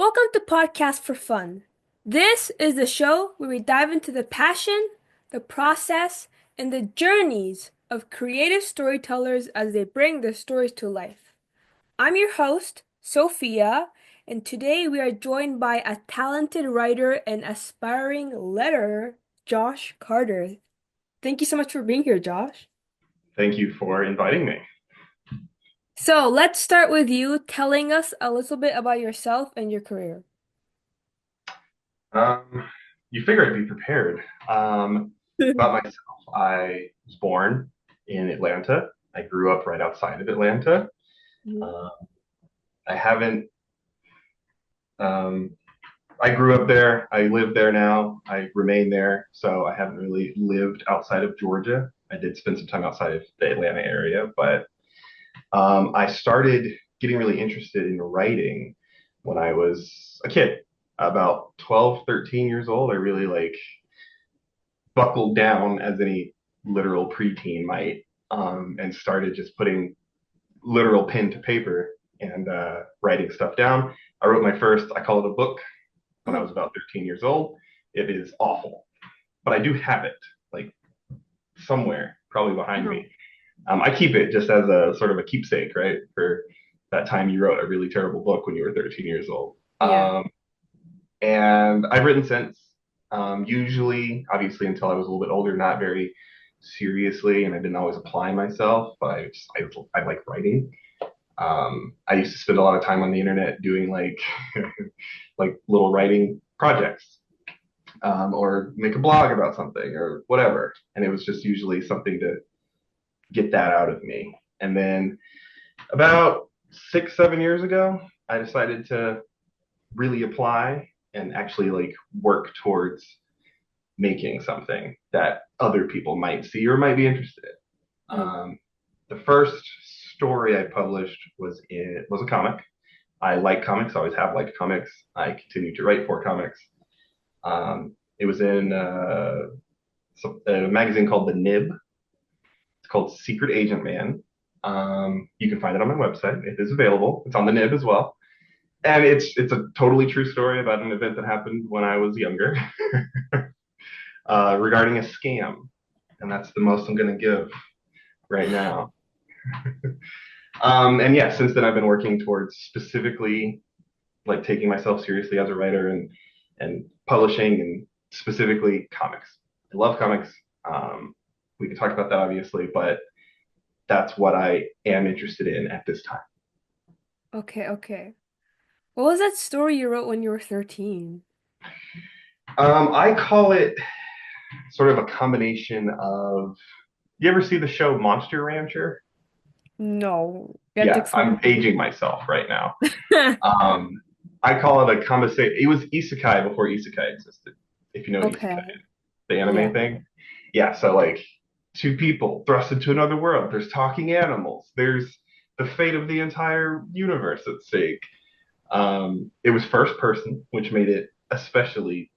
Welcome to Podcast for Fun. This is the show where we dive into the passion, the process, and the journeys of creative storytellers as they bring their stories to life. I'm your host, Sophia, and today we are joined by a talented writer and aspiring letterer, Josh Carter. Thank you so much for being here, Josh. Thank you for inviting me. So let's start with you telling us a little bit about yourself and your career. Um, you figure I'd be prepared. About myself, I was born in Atlanta. I grew up right outside of Atlanta. Mhm. Uh, I haven't. Um, I grew up there. I live there now. I remain there. So I haven't really lived outside of Georgia. I did spend some time outside of the Atlanta area, but I started getting really interested in writing when I was a kid, about 12, 13 years old. I really buckled down as any literal preteen might, and started just putting literal pen to paper and writing stuff down. I wrote my first, I call it a book, when I Uh-huh. was about 13 years old. It is awful, but I do have it like somewhere, probably behind Uh-huh. me. I keep it just as a sort of a keepsake, right? For that time you wrote a really terrible book when you were 13 years old. Yeah. And I've written since, usually, obviously, until I was a little bit older, not very seriously, and I didn't always apply myself, but I like writing. I used to spend a lot of time on the internet doing like little writing projects, or make a blog about something or whatever. And it was just usually something to get that out of me. And then about 6, 7 years ago, I decided to really apply and actually like work towards making something that other people might see or might be interested in. Uh-huh. The first story I published was a comic. I like comics, always have liked comics. I continue to write for comics. It was in a magazine called The Nib. It's called Secret Agent Man. You can find it on my website. It is available. It's on The Nib as well. And it's a totally true story about an event that happened when I was younger, regarding a scam, and that's the most I'm going to give right now. And yeah, since then I've been working towards specifically like taking myself seriously as a writer and publishing and specifically comics. I love comics. We can talk about that obviously, but that's what I am interested in at this time. Okay, okay. What was that story you wrote when you were 13? I call it sort of a combination of. You ever see the show Monster Rancher? No, you have to Yeah, explain I'm to aging myself right now. me. Um, I call it a conversation. It was isekai before isekai existed. If you know what isekai Okay. is, the anime Yeah. thing. Yeah, so like two people thrust into another world. There's talking animals. There's the fate of the entire universe at stake. It was first person, which made it especially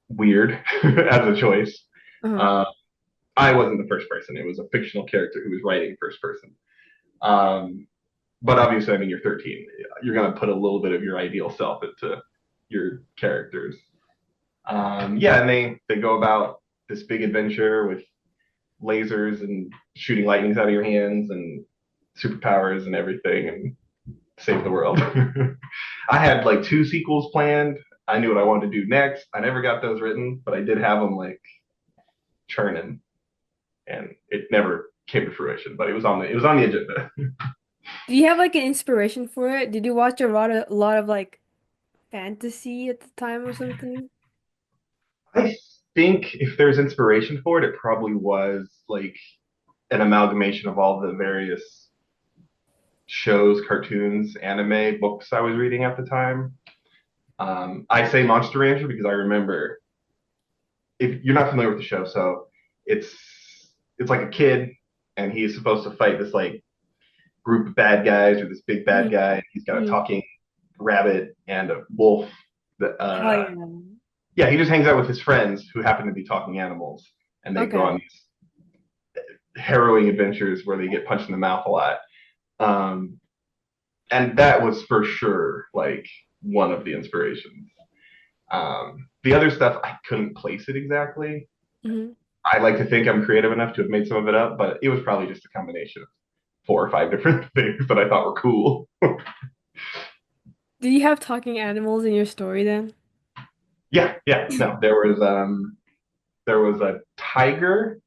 weird as a choice. Uh-huh. Uh, I wasn't the first person. It was a fictional character who was writing first person. Um, but obviously, I mean, you're 13. You're going to put a little bit of your ideal self into your characters. Yeah, and they go about this big adventure with lasers and shooting lightnings out of your hands and superpowers and everything and save the world. I had like two sequels planned. I knew what I wanted to do next. I never got those written, but I did have them like churning, and it never came to fruition. But it was on the agenda. Do you have like an inspiration for it? Did you watch a lot of like fantasy at the time or something? I think if there's inspiration for it, it probably was like an amalgamation of all the various shows, cartoons, anime, books I was reading at the time. I say Monster Rancher because I remember, if you're not familiar with the show, so it's it's like a kid and he's supposed to fight this like group of bad guys or this big bad Mm-hmm. guy. He's got a Mm-hmm. talking rabbit and a wolf. That Oh yeah. Yeah, he just hangs out with his friends who happen to be talking animals, and they go on Okay. these harrowing adventures where they get punched in the mouth a lot. Um, and that was for sure like one of the inspirations. The other stuff, I couldn't place it exactly. Hmm. I like to think I'm creative enough to have made some of it up, but it was probably just a combination of 4 or 5 different things that I thought were cool. Do you have talking animals in your story then? Yeah, yeah. No, there was a tiger.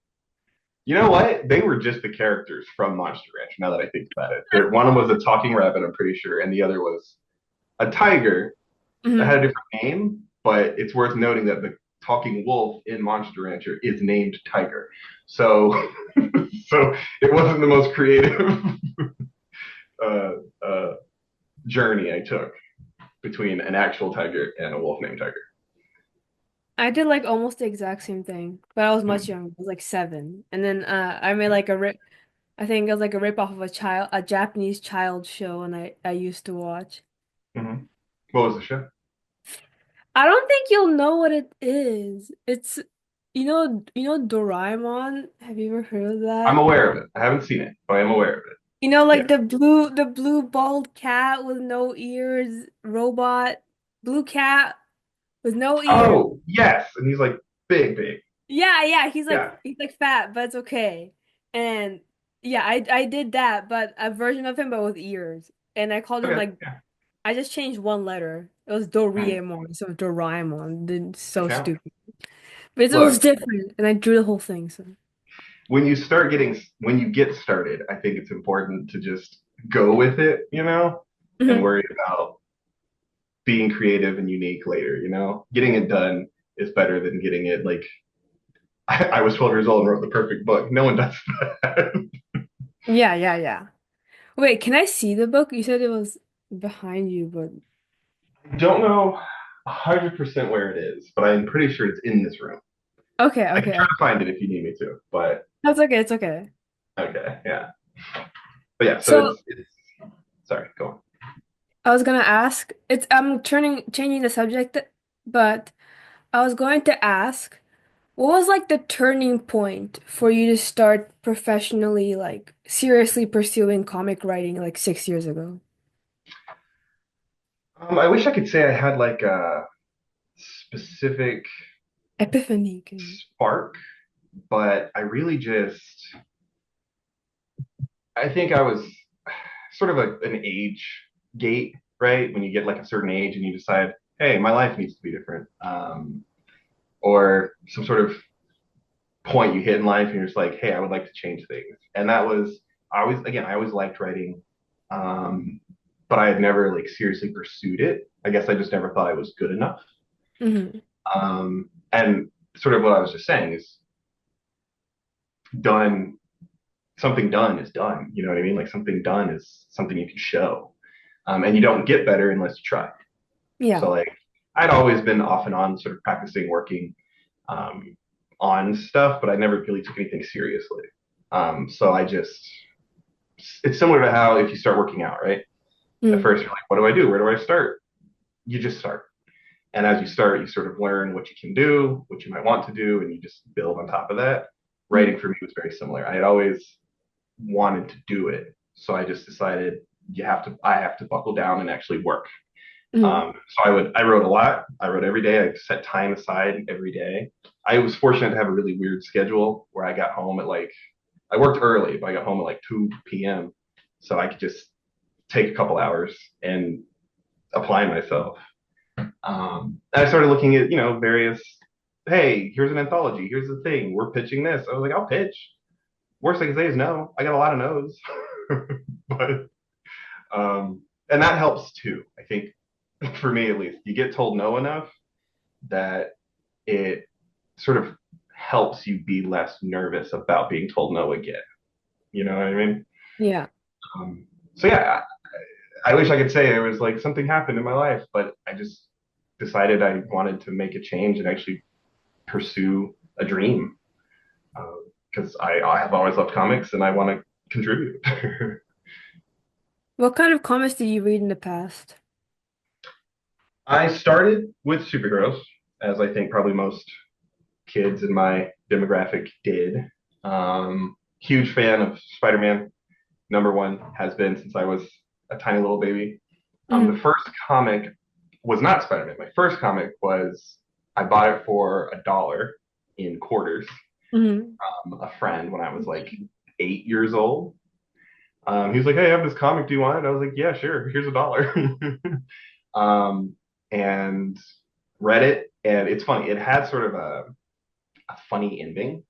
You know what? They were just the characters from Monster Ranch. Now that I think about it, one of them was a talking rabbit, I'm pretty sure, and the other was a tiger that Hmm. had a different name. But it's worth noting that the talking wolf in Monster Rancher is named Tiger. So, so it wasn't the most creative uh, uh, journey I took between an actual tiger and a wolf named Tiger. I did like almost the exact same thing, but I was much Mm-hmm. younger. I was like 7. And then I made like a rip I think it was like a rip off of a Japanese child show and I used to watch. Mm-hmm. What was the show? I don't think you'll know what it is. It's Doraemon? Have you ever heard of I'm that? aware of it. I haven't seen it, but I am aware of it. Like Yeah. the blue bald cat with no ears, robot, blue cat with no ears. Oh, yes. And he's like big, big. Yeah, yeah, Yeah. he's like fat, but it's okay. And yeah, I did that, but a version of him but with ears. And I called him Okay. like Yeah. I just changed one letter. It was Mm, Doraemon, so Doraemon. It's that so counts. stupid. But it was Look, different, and I drew the whole thing, so. when you get started, I think it's important to just go with it, and Hmm. worry about being creative and unique later. Getting it done is better than getting it like I was 12 years old and wrote the perfect book. No one does that. Yeah, yeah, yeah. Wait, can I see the book? You said it was behind you, but I don't know 100% where it is, but I'm pretty sure it's in this room. okay, I can okay, try to okay. find it if you need me to, but That's okay, it's okay. okay, yeah. But yeah, so So it's sorry, go on. I was gonna ask, I'm changing the subject, but I was going to ask, what was like the turning point for you to start professionally, like seriously pursuing comic writing like 6 years ago? I wish I could say I had like a specific Epiphany. spark, but I really just I think I was sort of an age gate, right? When you get like a certain age and you decide, hey, my life needs to be different, or some sort of point you hit in life and you're just like, hey, I would like to change things. And that was I always liked writing, um, but I had never like seriously pursued it. I guess I just never thought I was good enough. Hmm. And sort of what I was just saying is done. Something done is done. You know what I mean? Like something done is something you can show, and you don't get better unless you try. So Yeah. like I'd always been off and on sort of practicing working um, on stuff, but I never really took anything seriously. So I just it's similar to how if you start working out, right? At Mm. first you're like, what do I do? Where do I start? You just start. And as you start, you sort of learn what you can do, what you might want to do, and you just build on top of that. Mm. Writing for me was very similar. I had always wanted to do it, so I just decided I have to buckle down and actually work. Mm. So I wrote a lot. I wrote every day. I set time aside every day. I was fortunate to have a really weird schedule where I got home at like I worked early, but I got home at like 2 p.m. So I could just take a couple hours and apply myself. And I started looking at various. Hey, here's an anthology. Here's the thing. We're pitching this. I was like, I'll pitch. Worst I can say is no. I got a lot of no's, but and that helps too. I think for me at least, you get told no enough that it sort of helps you be less nervous about being told no again. You know what I mean? Yeah. So yeah, I wish I could say it was like something happened in my life, but I just decided I wanted to make a change and actually pursue a dream because I have always loved comics and I want to contribute. What kind of comics did you read in the past? I started with superheroes, as I think probably most kids in my demographic did. Huge fan of Spider-Man. Number one has been since I was a tiny little baby. The Hmm. first comic was not Spider-Man. My first comic was I bought it for $1 in quarters. Hmm. A friend when I was like 8 years old. He was like, "Hey, I have this comic. Do you want it?" I was like, "Yeah, sure. Here's $1." um, and read it, and it's funny. It had sort of a funny ending.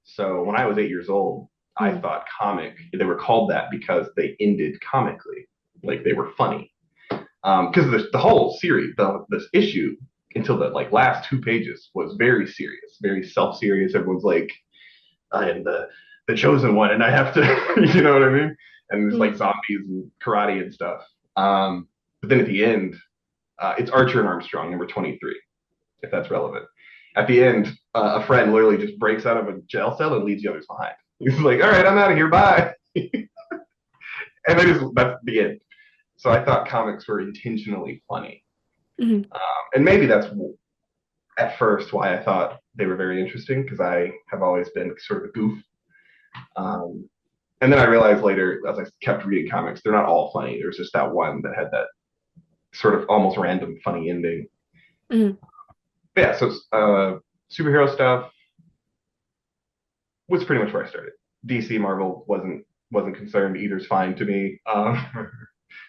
So when I was 8 years old, I Hmm. thought comic. They were called that because they ended comically, like they were funny. Because the whole series, this issue until the like last 2 pages was very serious, very self-serious. Everyone's like, I am the chosen one, and I have to, you know what I mean? And there's like Hmm. zombies and karate and stuff. But then at the end, it's Archer and Armstrong, number 23, if that's relevant. At the end, a friend literally just breaks out of a jail cell and leaves the others behind. He's like, "All right, I'm out of here, bye." And that's the end. So I thought comics were intentionally funny, Hmm. and maybe that's at first why I thought they were very interesting because I have always been sort of a goof. Um, and then I realized later, as I kept reading comics, they're not all funny. There was just that one that had that sort of almost random funny ending. Hmm. But yeah, so superhero stuff was pretty much where I started. DC, Marvel wasn't concerned. Either's fine to me.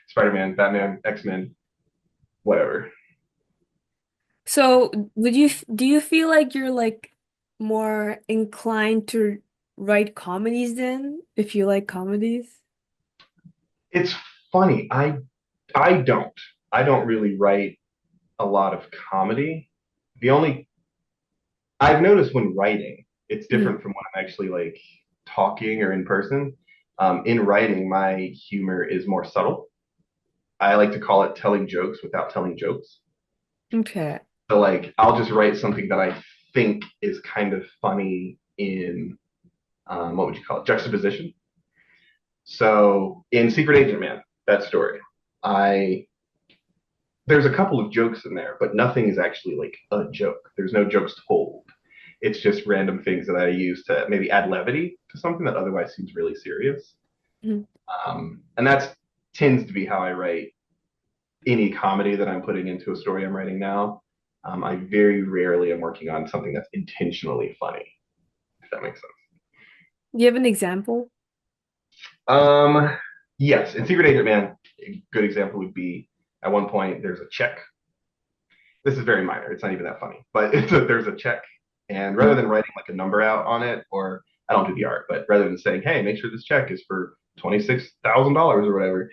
Spider-Man, Batman, X-Men, whatever. So, do you feel like you're like more inclined to write comedies then, if you like comedies? It's funny. I don't. I don't really write a lot of comedy. The only I've noticed when writing, it's Hmm. different from when I'm actually like talking or in person. In writing, my humor is more subtle. I like to call it telling jokes without telling jokes. Okay. So like I'll just write something that I think is kind of funny in what would you call it? Juxtaposition. So in Secret Agent Man, that story, I there's a couple of jokes in there, but nothing is actually like a joke. There's no jokes told. It's just random things that I use to maybe add levity to something that otherwise seems really serious. Mhm. And that tends to be how I write any comedy that I'm putting into a story I'm writing now. I very rarely am working on something that's intentionally funny, if that makes sense. Do you have an example? Um, yes, in Secret Agent Man, a good example would be at one point there's a check. This is very minor. It's not even that funny, but there's a check, and rather Mhm. than writing like a number out on it, or I don't do the art, but rather than saying, "Hey, make sure this check is for $26,000 or whatever,"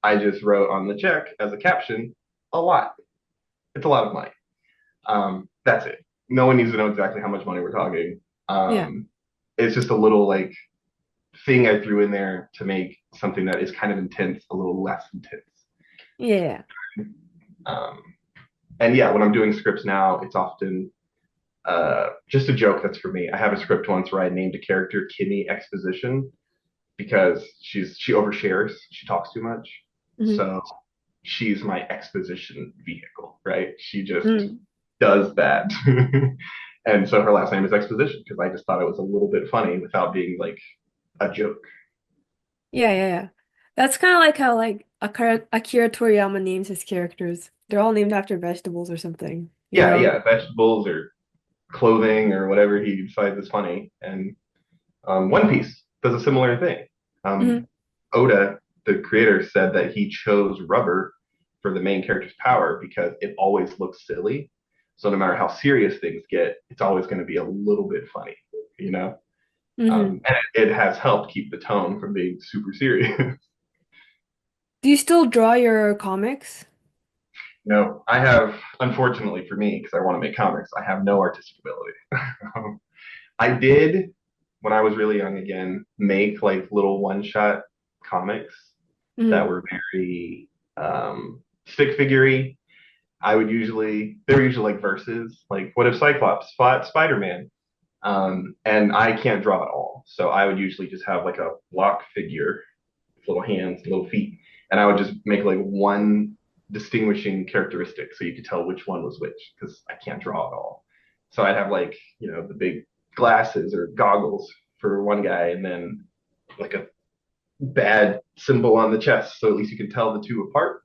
I just wrote on the check as a caption, "A lot." It's a lot of money. That's it. No one needs to know exactly how much money we're talking. Yeah. It's just a little like thing I threw in there to make something that is kind of intense a little less intense. Yeah. Um, and yeah, when I'm doing scripts now, it's often just a joke that's for me. I have a script once where I named a character Kimmy Exposition because she overshares, she talks too much. Hmm. So she's my exposition vehicle, right? She just Hmm. does that. And so her last name is Exposition because I just thought it was a little bit funny without being like a joke. Yeah, yeah, yeah. That's kind of like how like Akira Toriyama names his characters. They're all named after vegetables or something, you Yeah, know? yeah, vegetables or clothing or whatever he decides is funny. And One Piece does a similar thing. Hmm. Um, Oda, the creator, said that he chose rubber for the main character's power because it always looks silly. So no matter how serious things get, it's always going to be a little bit funny, you know? Hmm. And it has helped keep the tone from being super serious. Do you still draw your comics? No, I have, unfortunately for me, because I want to make comics, I have no artistic ability. I did, when I was really young again, make like little one-shot comics that Hmm. were very stick figure. They were usually like verses, like what if Cyclops fought Spider-Man? And I can't draw at all. So I would usually just have like a block figure, little hands, little feet, and I would just make like one distinguishing characteristic so you could tell which one was which because I can't draw at all. So I'd have like, the big glasses or goggles for one guy and then like a bad symbol on the chest so at least you can tell the two apart.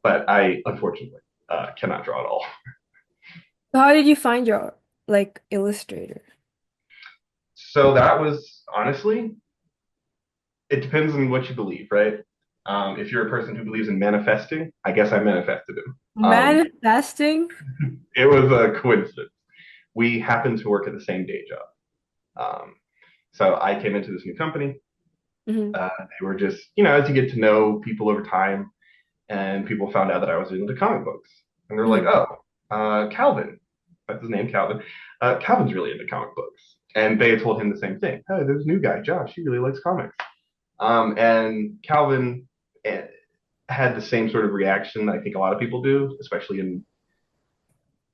but I unfortunately cannot draw at all. So how did you find your like illustrator? So that was honestly, it depends on what you believe, right? If you're a person who believes in manifesting, I guess I manifested him. Manifesting? It was a coincidence. We happened to work at the same day job. So I came into this new company. Hmm. They were just, as you get to know people over time, and people found out that I was into comic books, and they're like, Hmm. "Oh, Calvin, that's his name, Calvin. Calvin's really into comic books." And they had told him the same thing. Hey, there's a new guy, Josh. He really likes comics. And Calvin had the same sort of reaction I think a lot of people do, especially in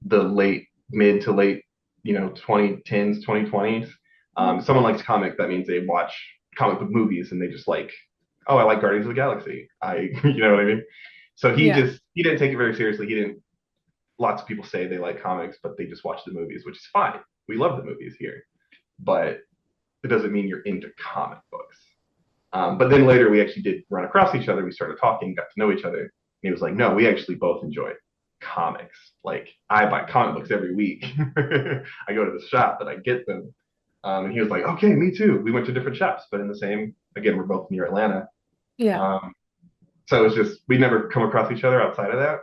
the mid to late, 2010s, 2020s. Someone likes comic, that means they watch comic book movies and they just like, oh, I like Guardians of the Galaxy. You know what I mean? So Yeah. he didn't take it very seriously. He didn't. Lots of people say they like comics, but they just watch the movies, which is fine. We love the movies here, but it doesn't mean you're into comic books. But then later we actually did run across each other. We started talking, got to know each other. And he was like, no, we actually both enjoy comics. Like I buy comic books every week. I go to the shop and I get them. And he was like, okay, me too. We went to different shops, but in the same, again, we're both near Atlanta. Yeah. Um, so it was just, we never come across each other outside of that.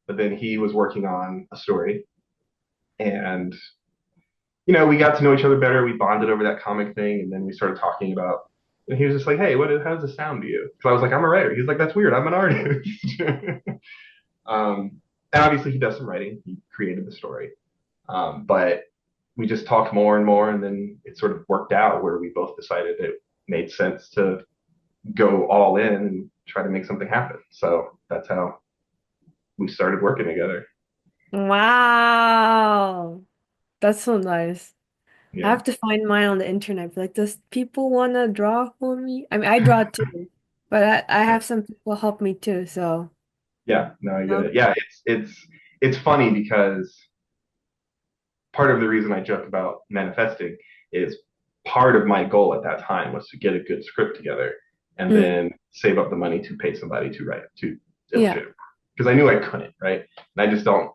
But then he was working on a story and, we got to know each other better. We bonded over that comic thing. And then we started talking about, and he was just like, hey, how does this sound to you? So I was like, I'm a writer. He's like, that's weird. I'm an artist. um, and obviously he does some writing. He created the story. But we just talked more and more. And then it sort of worked out where we both decided it made sense to go all in and try to make something happen. So that's how we started working together. Wow. That's so nice. I Yeah. have to find mine on the internet. Like, does people want to draw for me? I mean, I draw too, but I have some people help me too. So, Yeah. No, I get no? it. Yeah. It's funny because part of the reason I joke about manifesting is part of my goal at that time was to get a good script together and Mm, then save up the money to pay somebody to write to yeah. illustrate it because I knew I couldn't, right? And I just don't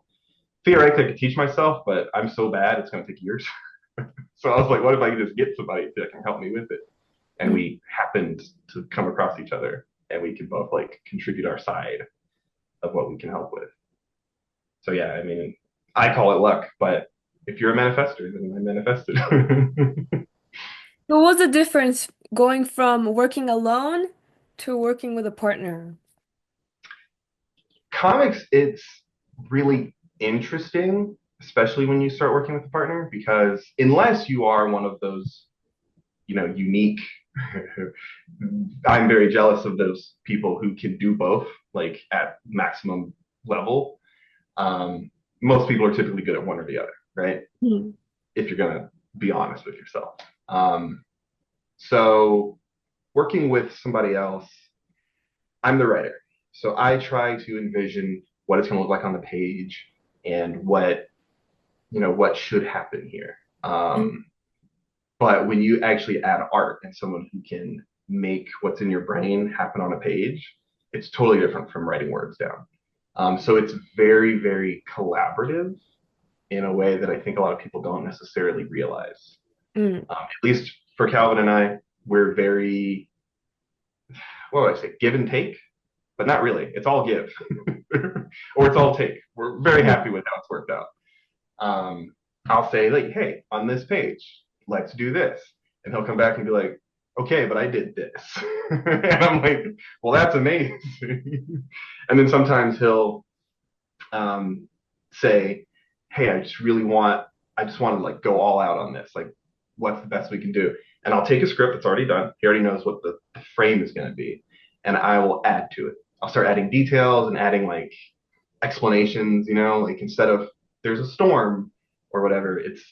theoretically I could teach myself, but I'm so bad it's going to take years. So I was like, what if I could just get somebody that can help me with it? And Mm. we happened to come across each other, and we could both like contribute our side of what we can help with. So yeah, I mean, I call it luck, but if you're a manifester, then I manifested. So what's the difference going from working alone to working with a partner? Comics, it's really interesting, especially when you start working with a partner, because unless you are one of those, unique, I'm very jealous of those people who can do both, like at maximum level. Um, Most people are typically good at one or the other, right? Mm. If you're gonna be honest with yourself. So working with somebody else, I'm the writer. So I try to envision what it's going to look like on the page and what should happen here. Mm. But when you actually add art and someone who can make what's in your brain happen on a page, it's totally different from writing words down. So it's very, very collaborative in a way that I think a lot of people don't necessarily realize. Mm. At least for Calvin and I, we're very, what do I say, give and take, but not really. It's all give, or it's all take. We're very Yeah. happy with how it's worked out. Um, I'll say like, hey, on this page, let's do this, and he'll come back and be like, okay, but I did this, and I'm like, well, that's amazing. And then sometimes he'll say, hey, I just want to like go all out on this. Like, what's the best we can do? And I'll take a script that's already done. He already knows what the frame is going to be, and I will add to it. I'll start adding details and adding like explanations. Like instead of there's a storm or whatever, it's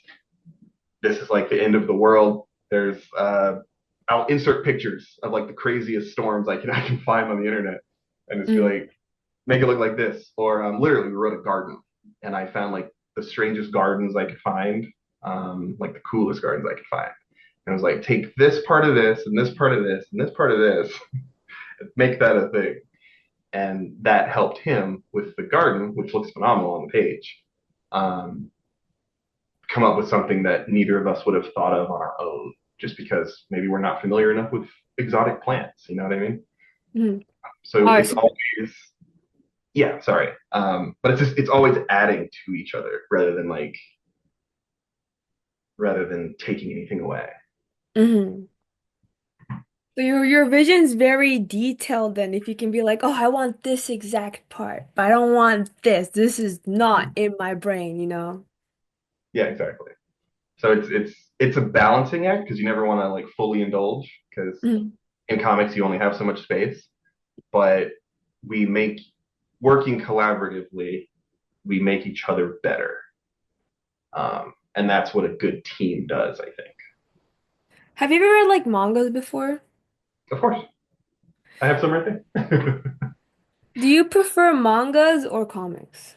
this is like the end of the world. I'll insert pictures of like the craziest storms I can find on the internet, and just be Mm. like, make it look like this. Or literally, we wrote a garden, and I found like the strangest gardens I could find, like the coolest gardens I could find. And I was like, take this part of this, and this part of this, and this part of this, and make that a thing. and that helped him with the garden, which looks phenomenal on the page. Um, Come up with something that neither of us would have thought of on our own, just because maybe we're not familiar enough with exotic plants. You know what I mean? Mhm. So All right, it's so always, yeah, sorry, but it's always adding to each other rather than taking anything away. mhm. So your vision's very detailed then if you can be like, oh, I want this exact part, but I don't want this. This is not in my brain, you know? Yeah, exactly. So it's a balancing act because you never want to like fully indulge because Mhm. in comics you only have so much space, but we make working collaboratively, we make each other better. And that's what a good team does, I think. Have you ever read like mangas before? Of course, I have some right there. Do you prefer mangas or comics?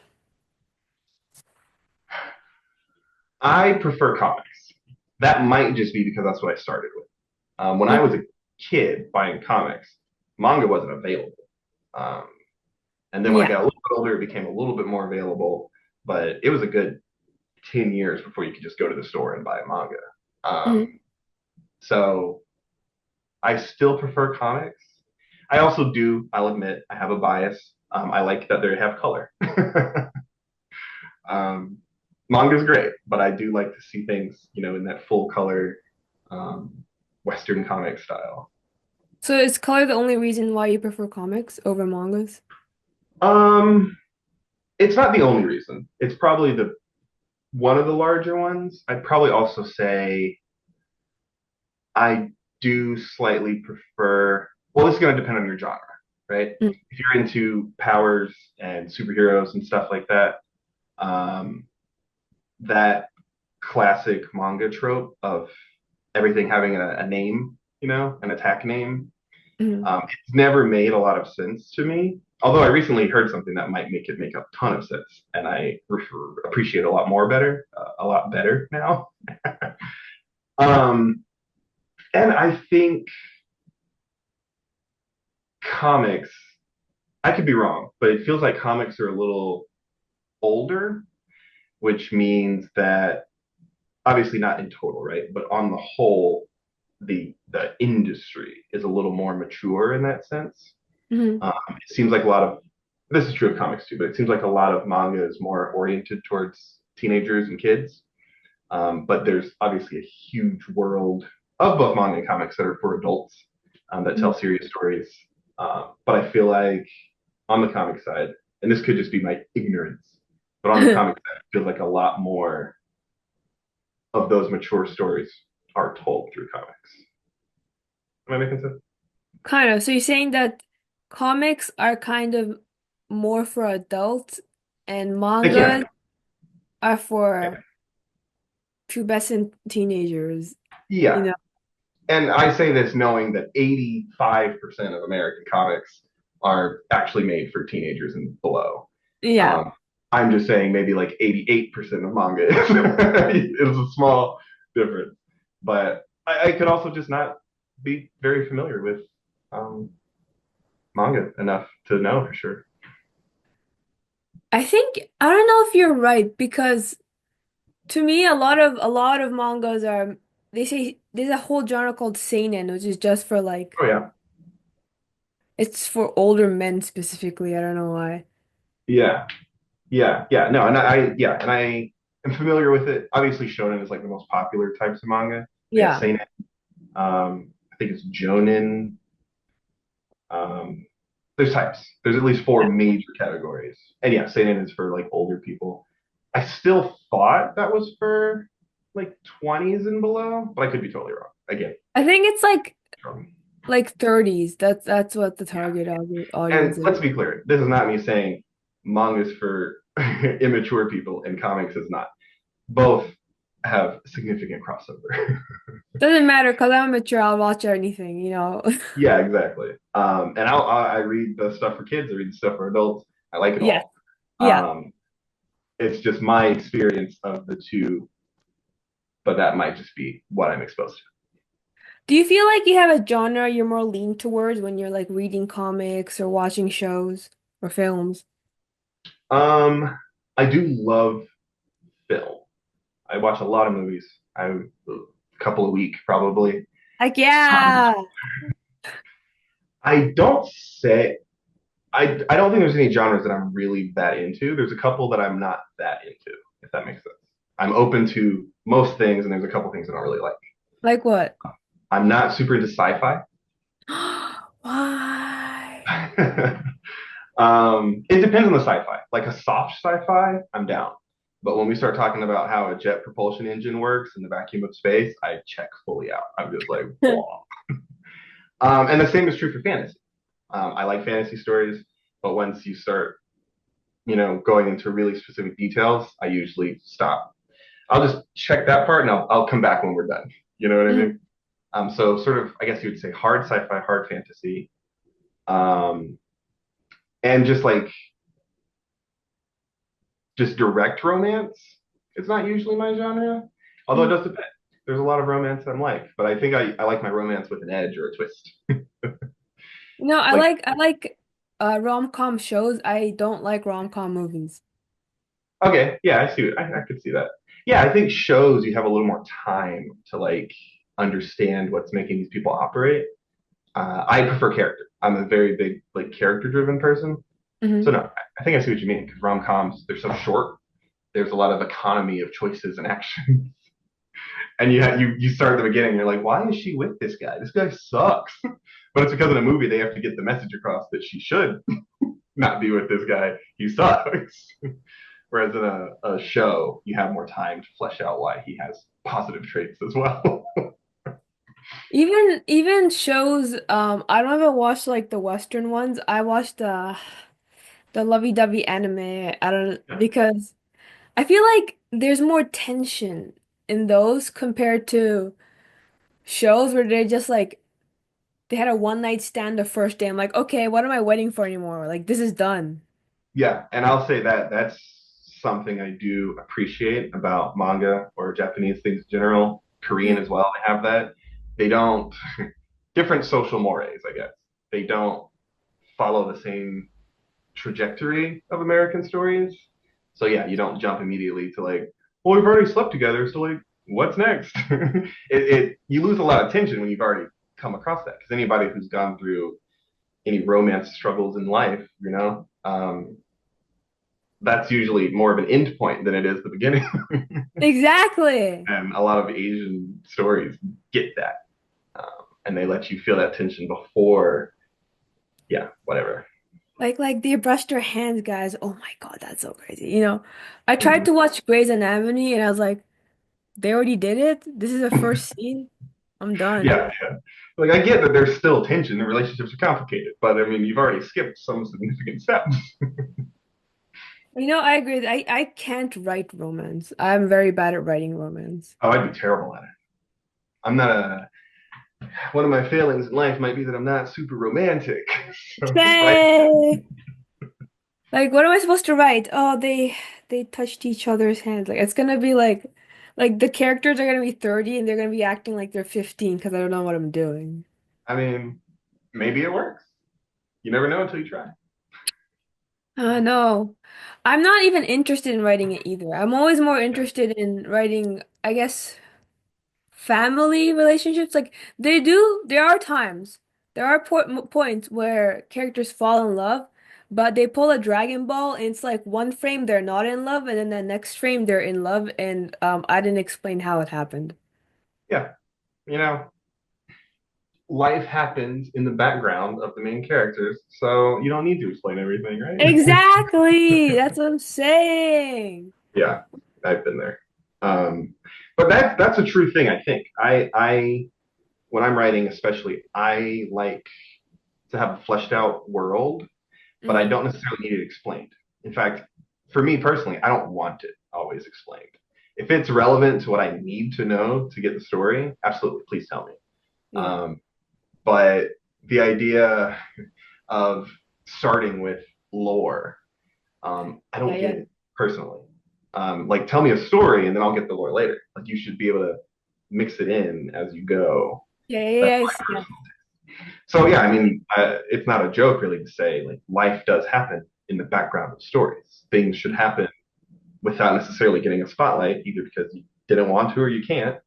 I prefer comics. That might just be because that's what I started with. When I was Mhm. a kid buying comics, manga wasn't available. Um, and then when I Yeah. got a little bit older, it became a little bit more available. But it was a good 10 years before you could just go to the store and buy a manga. Mhm. So I still prefer comics. I also do, I'll admit, I have a bias. I like that they have color. um, Manga's great, but I do like to see things, in that full color um, Western comic style. So is color the only reason why you prefer comics over mangas? Um, it's not the only reason. It's probably the one of the larger ones. I'd probably also say I do slightly prefer. Well, it's going to depend on your genre, right? Mm. If you're into powers and superheroes and stuff like that, um, that classic manga trope of everything having a name, an attack name. Mhm. It's never made a lot of sense to me. Although I recently heard something that might make it make a ton of sense, and I appreciate a lot better now. Um, and I think comics, I could be wrong, but it feels like comics are a little older, which means that obviously not in total, right? But on the whole, the industry is a little more mature in that sense. Mhm. It seems like a lot of this is true of comics too, but it seems like a lot of manga is more oriented towards teenagers and kids. But there's obviously a huge world of both manga and comics that are for adults that tell Mhm. serious stories. But I feel like on the comic side, and this could just be my ignorance, but on the comic side, I feel like a lot more of those mature stories are told through comics. Am I making sense? Kind of. So you're saying that comics are kind of more for adults and They mangas can. are for pubescent teenagers, you Yeah. know? And I say this knowing that 85% of American comics are actually made for teenagers and below. Yeah. Um, I'm just saying maybe like 88% of manga is a small difference. But I could also just not be very familiar with um, manga enough to know for sure. I don't know if you're right because to me a lot of mangas are they say there's a whole genre called seinen, which is just for like Oh, yeah. it's for older men specifically. I don't know why. Yeah. Yeah. Yeah. No, yeah. And I am familiar with it. Obviously, shonen is like the most popular types of manga. We got Yeah. seinen. I think it's Jonin. Um, there's types. There's at least four Yeah. major categories. And yeah, seinen is for like older people. I still thought that was for like 20s and below, but I could be totally wrong. Again, I think it's wrong. like 30s. That's what the Yeah. target audience And is. let's be clear, this is not me saying manga's for immature people and comics is not. Both have significant crossover. Doesn't matter because I'm mature, I'll watch anything, you know. Yeah, exactly. And I read the stuff for kids. I read the stuff for adults. I like it Yes. all. Yeah. Um, it's just my experience of the two, but that might just be what I'm exposed to. Do you feel like you have a genre you're more lean towards when you're like reading comics or watching shows or films? Um, I do love film. I watch a lot of movies. A couple a week probably. Like, Um, yeah. I don't say I don't think there's any genres that I'm really that into. There's a couple that I'm not that into, if that makes sense. I'm open to most things, and there's a couple things I don't really like. Like what? I'm not super into sci-fi. Why? It depends on the sci-fi. Like a soft sci-fi, I'm down. But when we start talking about how a jet propulsion engine works in the vacuum of space, I check fully out. I'm just like, blah. And the same is true for fantasy. I like fantasy stories, but once you start, going into really specific details, I usually stop. I'll just check that part and I'll come back when we're done. You know what I Mhm. mean? So sort of, I guess you would say hard sci-fi, hard fantasy, um, and just direct romance. It's not usually my genre, although it Mhm. does depend. There's a lot of romance I'm like, but I think I like my romance with an edge or a twist. No, I Like, like rom-com shows. I don't like rom-com movies. okay, yeah, I see it. I could see that. Yeah, I think shows you have a little more time to like understand what's making these people operate. I prefer character. I'm a very big like character driven person. So Hmm. no, I think I see what you mean because rom coms they're so short. There's a lot of economy of choices and action. And you start at the beginning. You're like, why is she with this guy? This guy sucks. But it's because in a movie they have to get the message across that she should not be with this guy. He sucks. Whereas in a show, you have more time to flesh out why he has positive traits as well. Even shows, I don't ever watch like the Western ones. I watch the lovey-dovey anime. I don't because I feel like there's more tension in those compared to shows where they just like they had a one night stand the first day. I'm like, okay, what am I waiting for anymore? Like this is done. Yeah, and I'll say that that's something I do appreciate about manga or Japanese things in general. Korean Mm. as well, they have that. They don't different social mores, I guess. They don't follow the same trajectory of American stories. So yeah, you don't jump immediately to like, well, we've already slept together, so like, what's next? It you lose a lot of tension when you've already come across that because anybody who's gone through any romance struggles in life, that's usually more of an end point than it is the beginning. Exactly. And a lot of Asian stories get that, and they let you feel that tension before, yeah, whatever. Like they brushed their hands, guys. Oh my God, that's so crazy. I tried Mm-hmm. to watch Grey's Anatomy and I was like, they already did it? This is the first scene? I'm done. Yeah, yeah. Like I get that there's still tension and relationships are complicated, but I mean you've already skipped some significant steps. I agree. I can't write romance. I'm very bad at writing romance. Oh, I'd be terrible at it. I'm not a one of my failings in life might be that I'm not super romantic. So right. Say, like, what am I supposed to write? Oh, they touched each other's hands. Like, it's gonna be like the characters are gonna be 30 and they're gonna be acting like they're 15 because I don't know what I'm doing. I mean, maybe it works. You never know until you try. No. I'm not even interested in writing it either. I'm always more interested in writing, I guess, family relationships. Like there are times, there are points where characters fall in love, but they pull a Dragon Ball and it's like one frame they're not in love, and then the next frame they're in love, and I didn't explain how it happened. Yeah, you know, life happens in the background of the main characters, so you don't need to explain everything, right? Exactly. That's what I'm saying. Yeah, I've been there. Um, but that's a true thing. I think I when I'm writing, especially, I like to have a fleshed out world, but I Hmm. don't necessarily need it explained. In fact, for me personally, I don't want it always explained. If it's relevant to what I need to know to get the story, absolutely, please tell me. Yeah. Um, but the idea of starting with lore, I Yeah, don't get yeah. it personally. Like, tell me a story and then I'll get the lore later. Like, you should be able to mix it in as you go. Yeah, yeah, That's yes, my yes. personal. So yeah, I mean, it's not a joke really to say like life does happen in the background of stories. Things should happen without necessarily getting a spotlight, either because you didn't want to or you can't.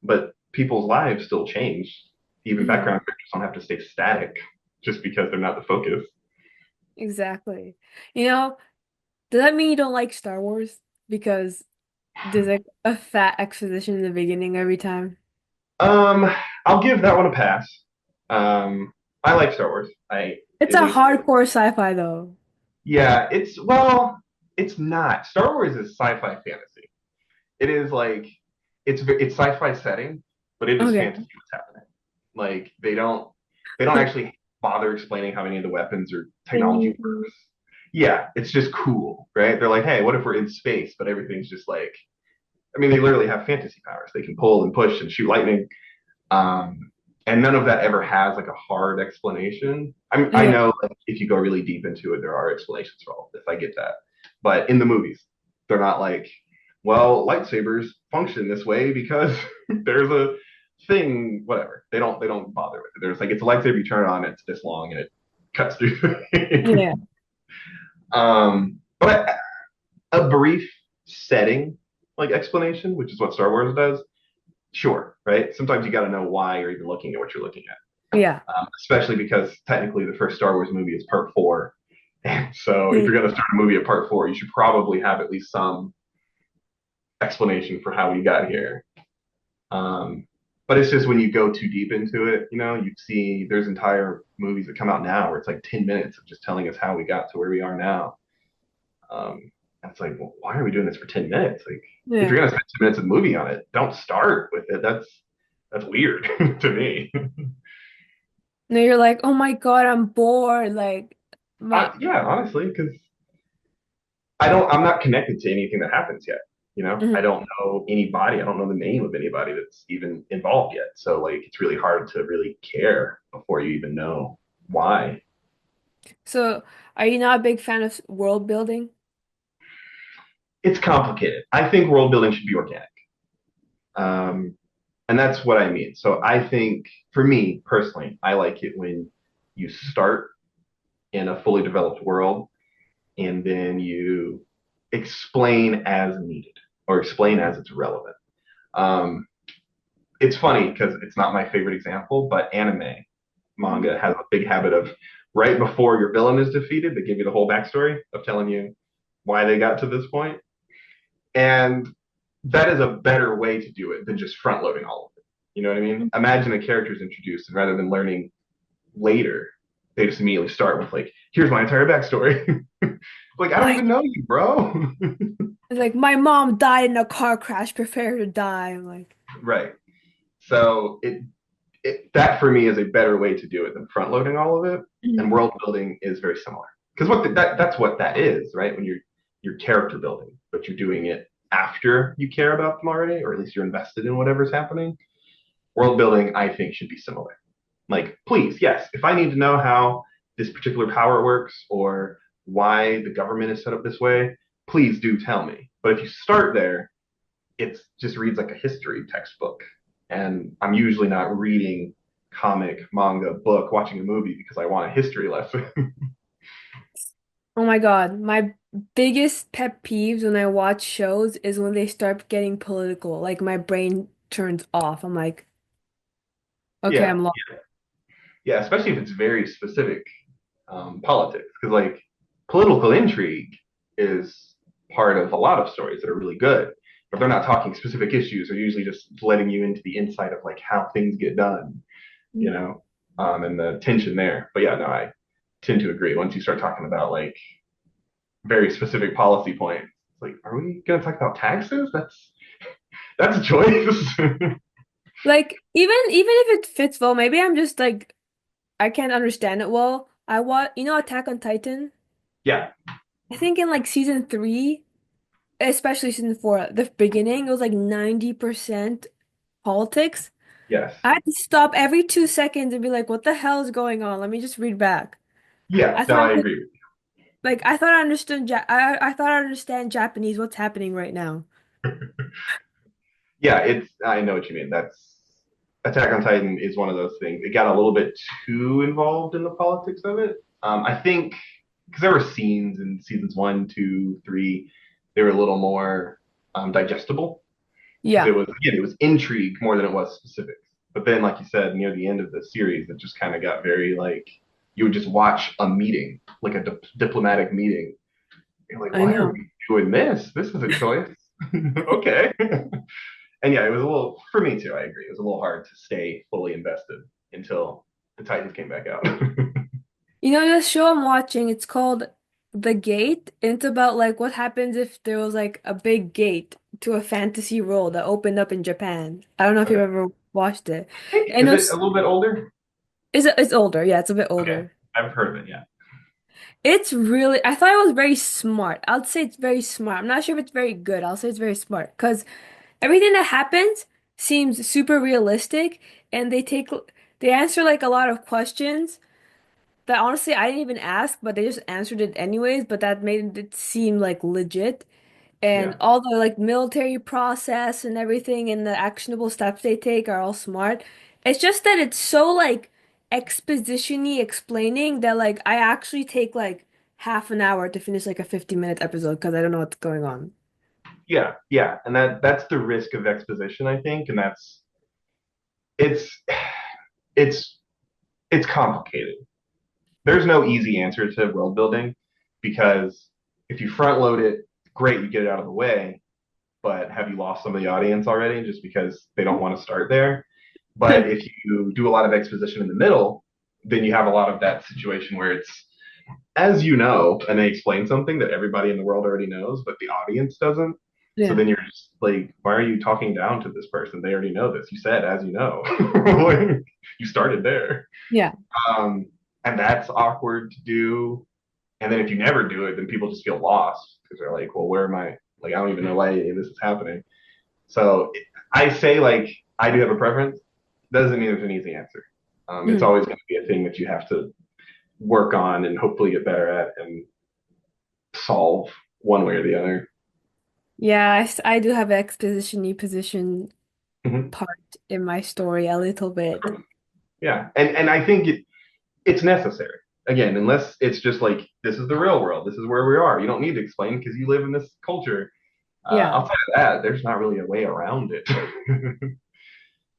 But people's lives still change. Even Mhm. background characters don't have to stay static just because they're not the focus. Exactly. You know, does that mean you don't like Star Wars? Because there's like a fat exposition in the beginning every time. Um, I'll give that one a pass. Um, I like Star Wars. I It's at a least hardcore sci-fi though. yeah. It's not. Star Wars is sci-fi fantasy. It is like it's sci-fi setting, but it is Okay. fantasy what's happening. Like they don't actually bother explaining how any of the weapons or technology Mhm. works. Yeah, it's just cool, right? They're like, hey, what if we're in space, but everything's just like, I mean, they literally have fantasy powers. They can pull and push and shoot lightning. And none of that ever has like a hard explanation. I Yeah. know like, if you go really deep into it, there are explanations for all of this. I get that. But in the movies, they're not like, well, lightsabers function this way because there's a thing, whatever. They don't bother with it. There's like it's a lightsaber, you turn it on, it's this long and it cuts through. Yeah. But a brief setting like explanation, which is what Star Wars does, sure, right? Sometimes you got to know why you're even looking at what you're looking at, Yeah. especially because technically the first Star Wars movie is part four. And so if Mm. you're going to start a movie at part four, you should probably have at least some explanation for how we got here. Um, but it's just when you go too deep into it, you see there's entire movies that come out now where it's like 10 minutes of just telling us how we got to where we are now. It's like, well, why are we doing this for 10 minutes? Like, if you're Yeah. going to spend 10 minutes of the movie on it, don't start with it. That's weird to me. No, you're like, oh my God, I'm bored. Like, my. Yeah, honestly, because I'm not connected to anything that happens yet. I Mhm. don't know anybody. I don't know the name of anybody that's even involved yet. So like, it's really hard to really care before you even know why. So, are you not a big fan of world building? It's complicated. I think world building should be organic. Um, and that's what I mean. So I think for me personally, I like it when you start in a fully developed world and then you explain as needed or explain as it's relevant. Um, it's funny because it's not my favorite example, but anime Mhm. manga has a big habit of right before your villain is defeated, they give you the whole backstory of telling you why they got to this point. And that is a better way to do it than just front loading all of it. You know what I mean? Imagine a character is introduced, and rather than learning later, they just immediately start with like, "Here's my entire backstory." Like, I don't Like, even know you, bro. it's like my mom died in a car crash, prepare to die. I'm like, Right. So that for me is a better way to do it than front loading all of it. And mhm. world building is very similar because that's what that is, right? When you're character building, but you're doing it after you care about them already, or at least you're invested in whatever's happening. World building, I think, should be similar. Like, please, yes, if I need to know how this particular power works or why the government is set up this way, please do tell me. But if you start there, it just reads like a history textbook. And I'm usually not reading comic, manga, book, watching a movie because I want a history lesson. Oh my God, my biggest pet peeves when I watch shows is when they start getting political. Like my brain turns off. I'm like, okay, Yeah, I'm lost. yeah, especially if it's very specific politics, because like political intrigue is part of a lot of stories that are really good. But they're not talking specific issues; they're usually just letting you into the insight of like how things get done, and the tension there. But yeah, no, I tend to agree. Once you start talking about like very specific policy points, it's like, are we going to talk about taxes? That's a choice. Like even if it fits well, maybe I'm just like I can't understand it well. I watch, Attack on Titan. Yeah. I think in like season three, especially season four, the beginning, it was like 90% politics. Yes. I had to stop every 2 seconds and be like, what the hell is going on? Let me just read back. Yeah. I No, thought I agree. I thought I understood I thought I understand Japanese. What's happening right now? Yeah, I know what you mean. That's. Attack on Titan is one of those things. It got a little bit too involved in the politics of it. I think because there were scenes in seasons one, two, three, they were a little more digestible because Yeah, it was intrigue more than it was specifics. But then, like you said, near the end of the series, it just kind of got very like you would just watch a meeting, like a diplomatic meeting. You're like, I why are know. we doing this? This is a choice. Okay. And yeah, it was a little for me too. I agree. It was a little hard to stay fully invested until the Titans came back out. You know, this show I'm watching, it's called The Gate. It's about like what happens if there was like a big gate to a fantasy world that opened up in Japan. I don't know if you've Okay. ever watched it. Hey, And is it a little bit older? it's older. Yeah, it's a bit Okay, older. I've heard of it. Yeah, It's really, I thought it was very smart. I'd say it's very smart. I'm not sure if it's very good. I'll say it's very smart because everything that happens seems super realistic and they answer like a lot of questions that honestly I didn't even ask, but they just answered it anyways, but that made it seem like legit. And yeah, all the like military process and everything and the actionable steps they take are all smart. It's just that it's so like exposition-y explaining that like I actually take like half an hour to finish like a 50-minute episode because I don't know what's going on. yeah, yeah. And that's the risk of exposition, I think, and that's it's it's it's complicated. There's no easy answer to world building because if you front load it, great, you get it out of the way. But have you lost some of the audience already just because they don't want to start there? But if you do a lot of exposition in the middle, then you have a lot of that situation where it's as you know, and they explain something that everybody in the world already knows, but the audience doesn't. So Yeah. then you're just like, why are you talking down to this person? They already know this. You said, as you know, like, you started there. Yeah. Um, and that's awkward to do. And then if you never do it, then people just feel lost because they're like, well, where am I? Like, I don't even know why this is happening. So I say, like, I do have a preference. Doesn't mean there's an easy answer. It's Mhm. always going to be a thing that you have to work on and hopefully get better at and solve one way or the other. Yeah, I do have an exposition-y position Mm-hmm. part in my story a little bit. Yeah, and I think it's necessary. Again, unless it's just like this is the real world, this is where we are. You don't need to explain because you live in this culture. Yeah. Outside of that, there's not really a way around it.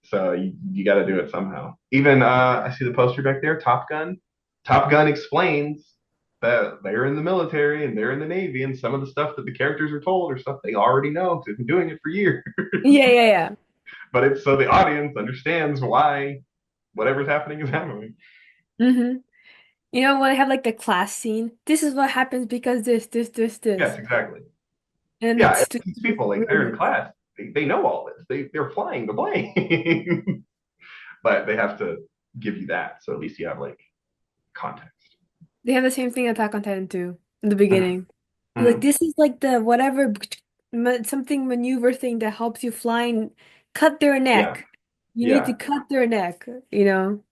So you got to do it somehow. Even I see the poster back there, Top Gun. Top Gun explains that they're in the military and they're in the Navy, and some of the stuff that the characters are told are stuff they already know because they've been doing it for years. Yeah, yeah, yeah. But it's so the audience understands why whatever's happening is happening. hmm You know, when I have like the class scene, this is what happens because this. Yes, exactly. And Yeah, it's and these people like they're in realistic. class. They know all this. They're flying the plane, but they have to give you that. So at least you have like context. They have the same thing in Attack on Titan too in the Mm-hmm. beginning. They're like, Mm-hmm. this is like the whatever something maneuver thing that helps you fly and cut their Yeah, neck. You need to yeah, cut their neck, you know?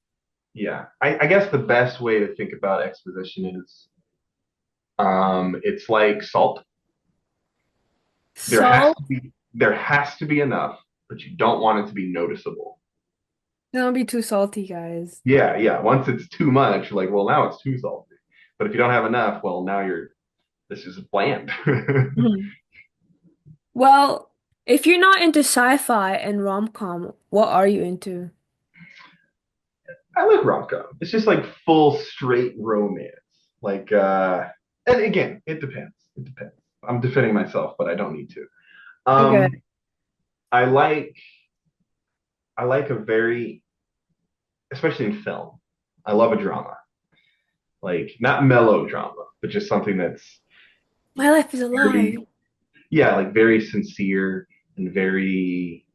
yeah. I guess the best way to think about exposition is it's like salt. So, There has to be enough, but you don't want it to be noticeable. don't be too salty, guys. Yeah, yeah. Once it's too much, like, well, now it's too salty. But if you don't have enough, well, now you're this is bland. Mhm. Well, if you're not into sci-fi and rom-com, what are you into? I like rom-com. It's just like full straight romance. Like and again, it depends. It depends. I'm defending myself, but I don't need to. Okay. Um I like I like a very especially in film. I love a drama. Like not melodrama, but just something that's My life is a lie. very yeah, like very sincere and very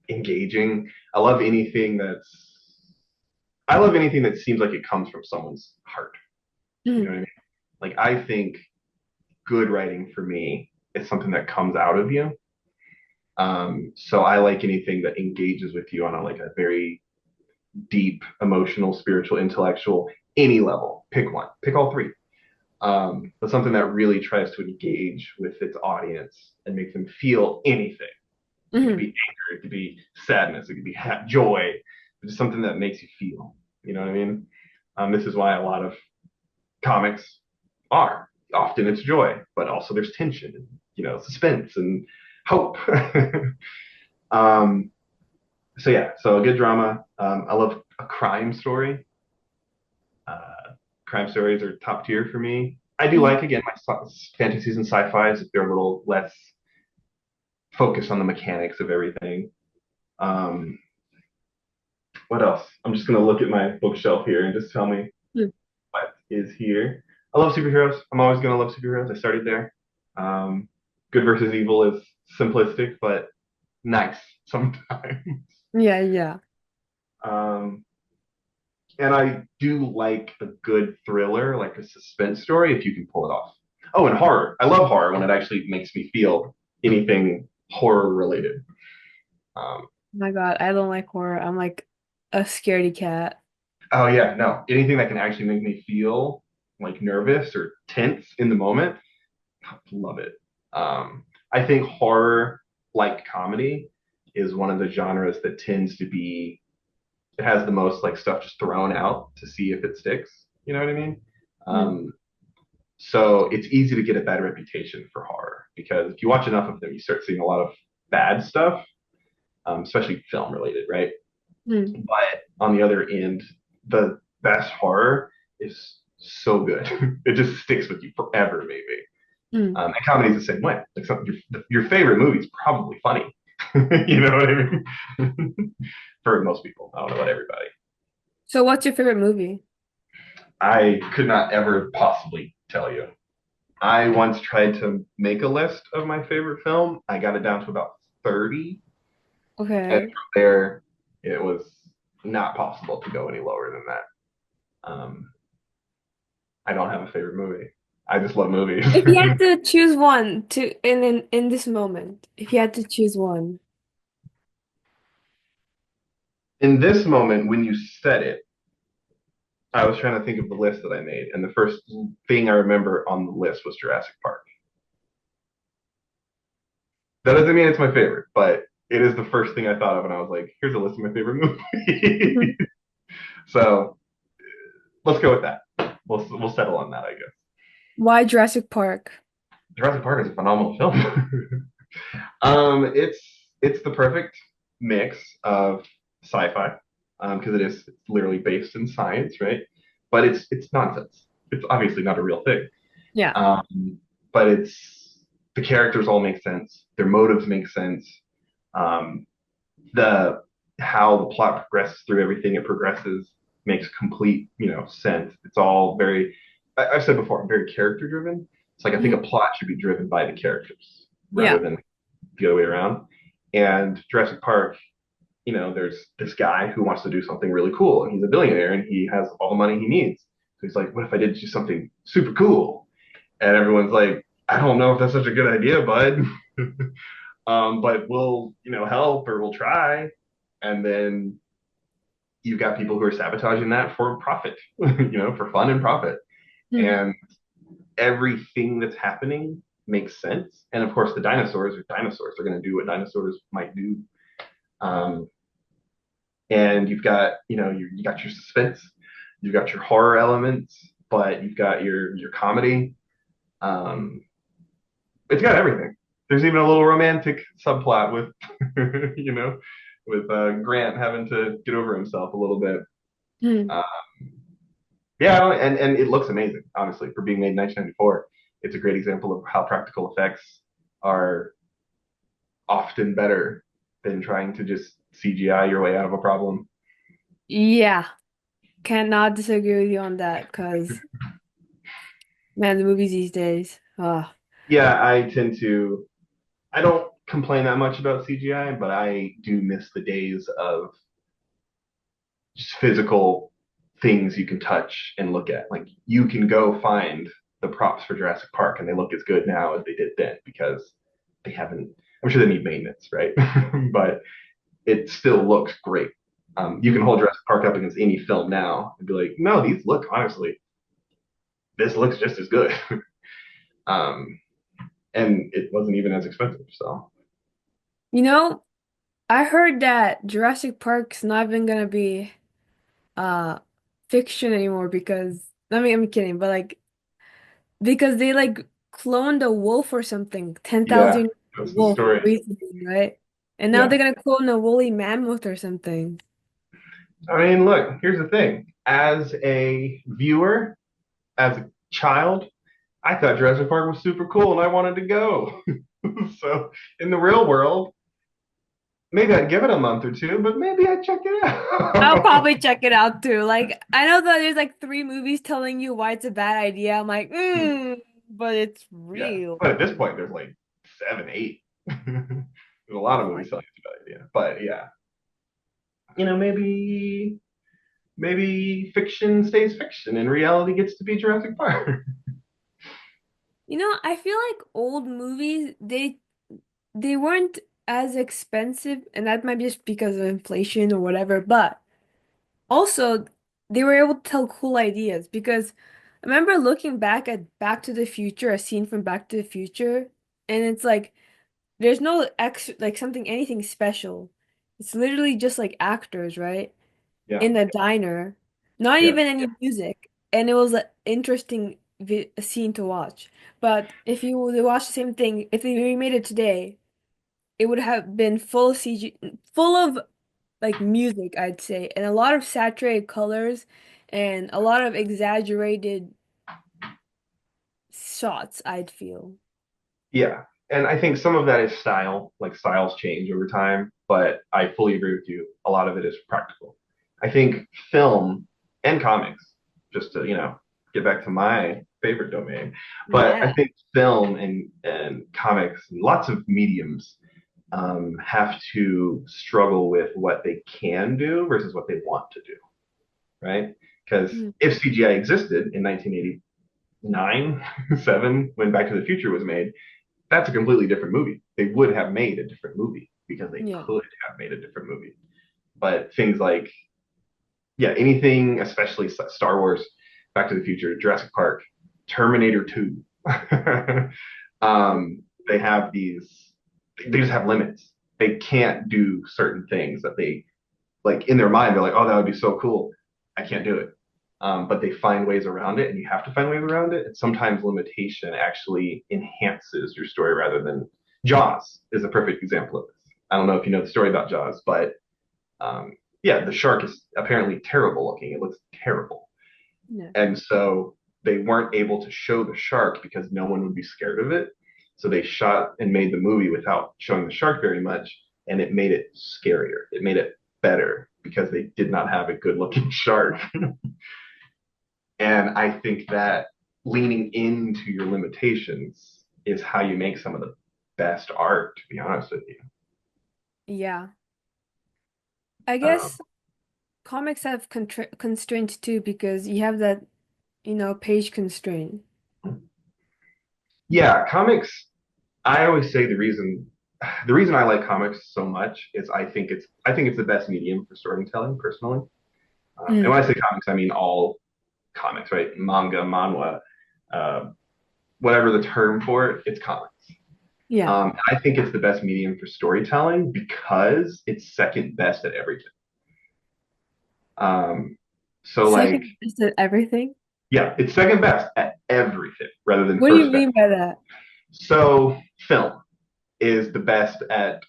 engaging. I love anything that seems like it comes from someone's heart. You know Mhm. what I mean? Like I think good writing for me is something that comes out of you. So I like anything that engages with you on a like a very deep, emotional, spiritual, intellectual, any level. Pick one, pick all three. But something that really tries to engage with its audience and make them feel anything. It could Hmm. be anger, it could be sadness, it could be joy, just something that makes you feel. You know what I mean? This is why a lot of comics are. Often it's joy, but also there's tension, and, suspense and hope. um, so yeah, so a good drama. I love a crime story. Uh, Crime stories are top tier for me. I do Hmm. like again my fantasies and sci-fi's if they're a little less focused on the mechanics of everything. Um, what else? I'm just gonna look at my bookshelf here and just tell me what is here. I love superheroes. I'm always gonna love superheroes. I started there. Um, Good versus evil is simplistic, but nice sometimes. Yeah, yeah. Um, and I do like a good thriller, like a suspense story, if you can pull it off. Oh, and horror. I love horror when it actually makes me feel anything horror related. Um, Oh my God, I don't like horror. I'm like a scaredy cat. oh yeah, no, anything that can actually make me feel like nervous or tense in the moment, love it. I think horror, like comedy, is one of the genres that tends to be it has the most like stuff just thrown out to see if it sticks. You know what I mean? Mm. Um, so it's easy to get a bad reputation for horror because if you watch enough of them, you start seeing a lot of bad stuff, especially film related, right? Mm. But on the other end, the best horror is so good. It just sticks with you forever, maybe. Mm. And comedy's the same way. Like your favorite movie is probably funny. You know what I mean? For most people, I don't know about everybody. So what's your favorite movie? I could not ever possibly tell you. I once tried to make a list of my favorite film. I got it down to about 30, and Okay. from there, it was not possible to go any lower than that. I don't have a favorite movie. I just love movies. If you had to choose one to in this moment, if you had to choose one. In this moment, when you said it, I was trying to think of the list that I made, and the first thing I remember on the list was Jurassic Park. That doesn't mean it's my favorite, but it is the first thing I thought of, and I was like, "Here's a list of my favorite movies." Mhm. So let's go with that. We'll settle on that, I guess. Why Jurassic Park? Jurassic Park is a phenomenal film. It's the perfect mix of sci-fi because it is literally based in science, right? But it's nonsense. It's obviously not a real thing. Yeah. Um, but it's the characters all make sense. Their motives make sense. Um, the how the plot progresses through everything it progresses makes complete sense. It's all very I've said before, I'm very character driven. It's like I think a Mhm. plot should be driven by the characters rather Yeah. than the other way around. And Jurassic Park, there's this guy who wants to do something really cool, and he's a billionaire, and he has all the money he needs. So he's like, "What if I did do something super cool?" And everyone's like, "I don't know if that's such a good idea, bud." But we'll, help or we'll try. And then you've got people who are sabotaging that for profit, for fun and profit. Hmm. And everything that's happening makes sense. And of course, the dinosaurs are dinosaurs. They're going to do what dinosaurs might do. Um, and you've got, you got your suspense, you've got your horror elements, but you've got your comedy. Um, it's got everything. There's even a little romantic subplot with, with Grant having to get over himself a little bit. Hmm. Uh, yeah, and it looks amazing. Honestly, for being made in 1994, it's a great example of how practical effects are often better than trying to just CGI your way out of a problem. Yeah. Cannot disagree with you on that because man, the movies these days. Ah. Yeah, I don't complain that much about CGI, but I do miss the days of just physical things you can touch and look at. Like you can go find the props for Jurassic Park and they look as good now as they did then because they haven't, I'm sure they need maintenance, right? But it still looks great. You can Mhm. hold Jurassic Park up against any film now and be like, no, these look, honestly, this looks just as good. um, and it wasn't even as expensive. So, You know, I heard that Jurassic Park's not even gonna be uh fiction anymore because I mean I'm kidding, but like because they like cloned a wolf or something, Yeah, 10,000 that's the wolf story. recently, right? And now Yeah. they're gonna clone a woolly mammoth or something. I mean, look, here's the thing. As a viewer, as a child, I thought Jurassic Park was super cool and I wanted to go. So in the real world, maybe I'd give it a month or two, but maybe I'd check it I'll out. probably check it out too. Like I know that there's like three movies telling you why it's a bad idea. I'm like, but it's Yeah. real. But at this point, there's like seven, eight. There's a lot of Oh my. movies telling you it's a bad idea. But yeah, maybe fiction stays fiction and reality gets to be Jurassic Park. You know, I feel like old movies, they weren't as expensive, and that might be just because of inflation or whatever, but also they were able to tell cool ideas because I remember looking back at Back to the Future, a scene from Back to the Future, and it's like there's no like something anything special. It's literally just like actors, right? Yeah, In a diner, not yeah, even any music, and it was an interesting vi scene to watch. But if you would watch the same thing, if they remade it today, it would have been full of CG, full of like music, I'd say, and a lot of saturated colors and a lot of exaggerated shots, I'd feel. yeah. And I think some of that is style, like styles change over time, but I fully agree with you. A lot of it is practical. I think film and comics, just to, get back to my favorite domain, but I Yeah. think film and comics and lots of mediums have to struggle with what they can do versus what they want to do, right? Because Mm. if CGI existed in 1989, 7, when Back to the Future was made, that's a completely different movie. They would have made a different movie because they Yeah. could have made a different movie. But things like, yeah, anything, especially Star Wars, Back to the Future, Jurassic Park, Terminator 2, they have they just have limits. They can't do certain things that they, like in their mind, they're like, oh, that would be so cool. I can't do it. But they find ways around it, and you have to find ways around it. And sometimes limitation actually enhances your story rather than Jaws is a perfect example of this. I don't know if you know the story about Jaws, but um, yeah, the shark is apparently terrible looking. It looks terrible. Yeah. And so they weren't able to show the shark because no one would be scared of it. So they shot and made the movie without showing the shark very much, and it made it scarier. It made it better because they did not have a good looking shark. And I think that leaning into your limitations is how you make some of the best art, to be honest with you. Yeah. I Um, guess comics have constraints too because you have that, page constraint. yeah, comics. I always say the reason I like comics so much is I think it's the best medium for storytelling personally. And Mm. when I say comics, I mean all comics, right? Manga, manhwa, uh, whatever the term for it, it's comics. Yeah. I think it's the best medium for storytelling because it's second best at everything. Um, so like, Second best at everything. yeah, it's second best at everything rather than What do you first best. mean by that? So film is the best at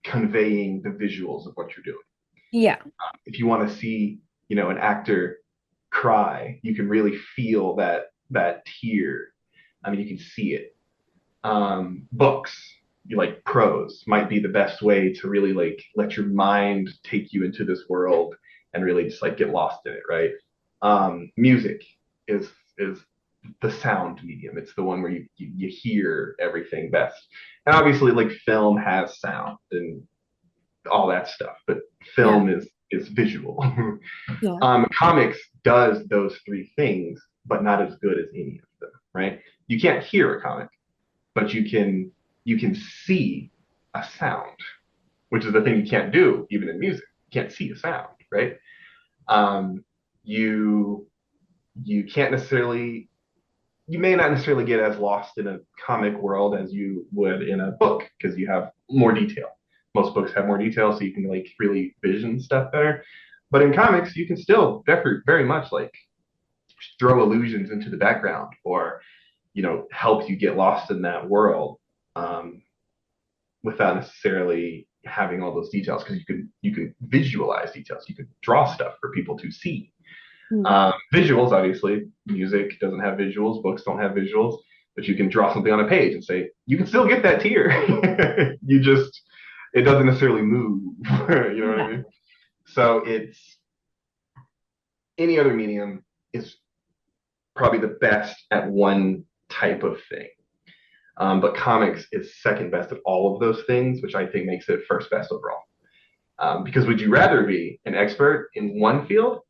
conveying the visuals of what you're doing. Yeah. If you want to see, an actor cry, you can really feel that tear. I mean, you can see it. Books, you like prose, might be the best way to really like let your mind take you into this world and really just like get lost in it, right? Music is the sound medium. It's the one where you hear everything best. And obviously, like film has sound and all that stuff, but Yeah. film is visual. Yeah. Comics does those three things, but not as good as any of them, right? You can't hear a comic, but you can see a sound, which is the thing you can't do even in music. You can't see a sound, right? Um, you you can't necessarily you may not necessarily get as lost in a comic world as you would in a book because you have more detail. Most books have more detail, so you can like really vision stuff better. But in comics, you can still very much like throw illusions into the background, or help you get lost in that world, um, without necessarily having all those details, because you can visualize details, you could draw stuff for people to see. Mm. Visuals, obviously, music doesn't have visuals, books don't have visuals, but you can draw something on a page and say, you can still get that tear. It doesn't necessarily move. You know what I Yeah. mean? So it's any other medium is probably the best at one type of thing. But comics is second best at all of those things, which I think makes it first best overall. Because would you rather be an expert in one field,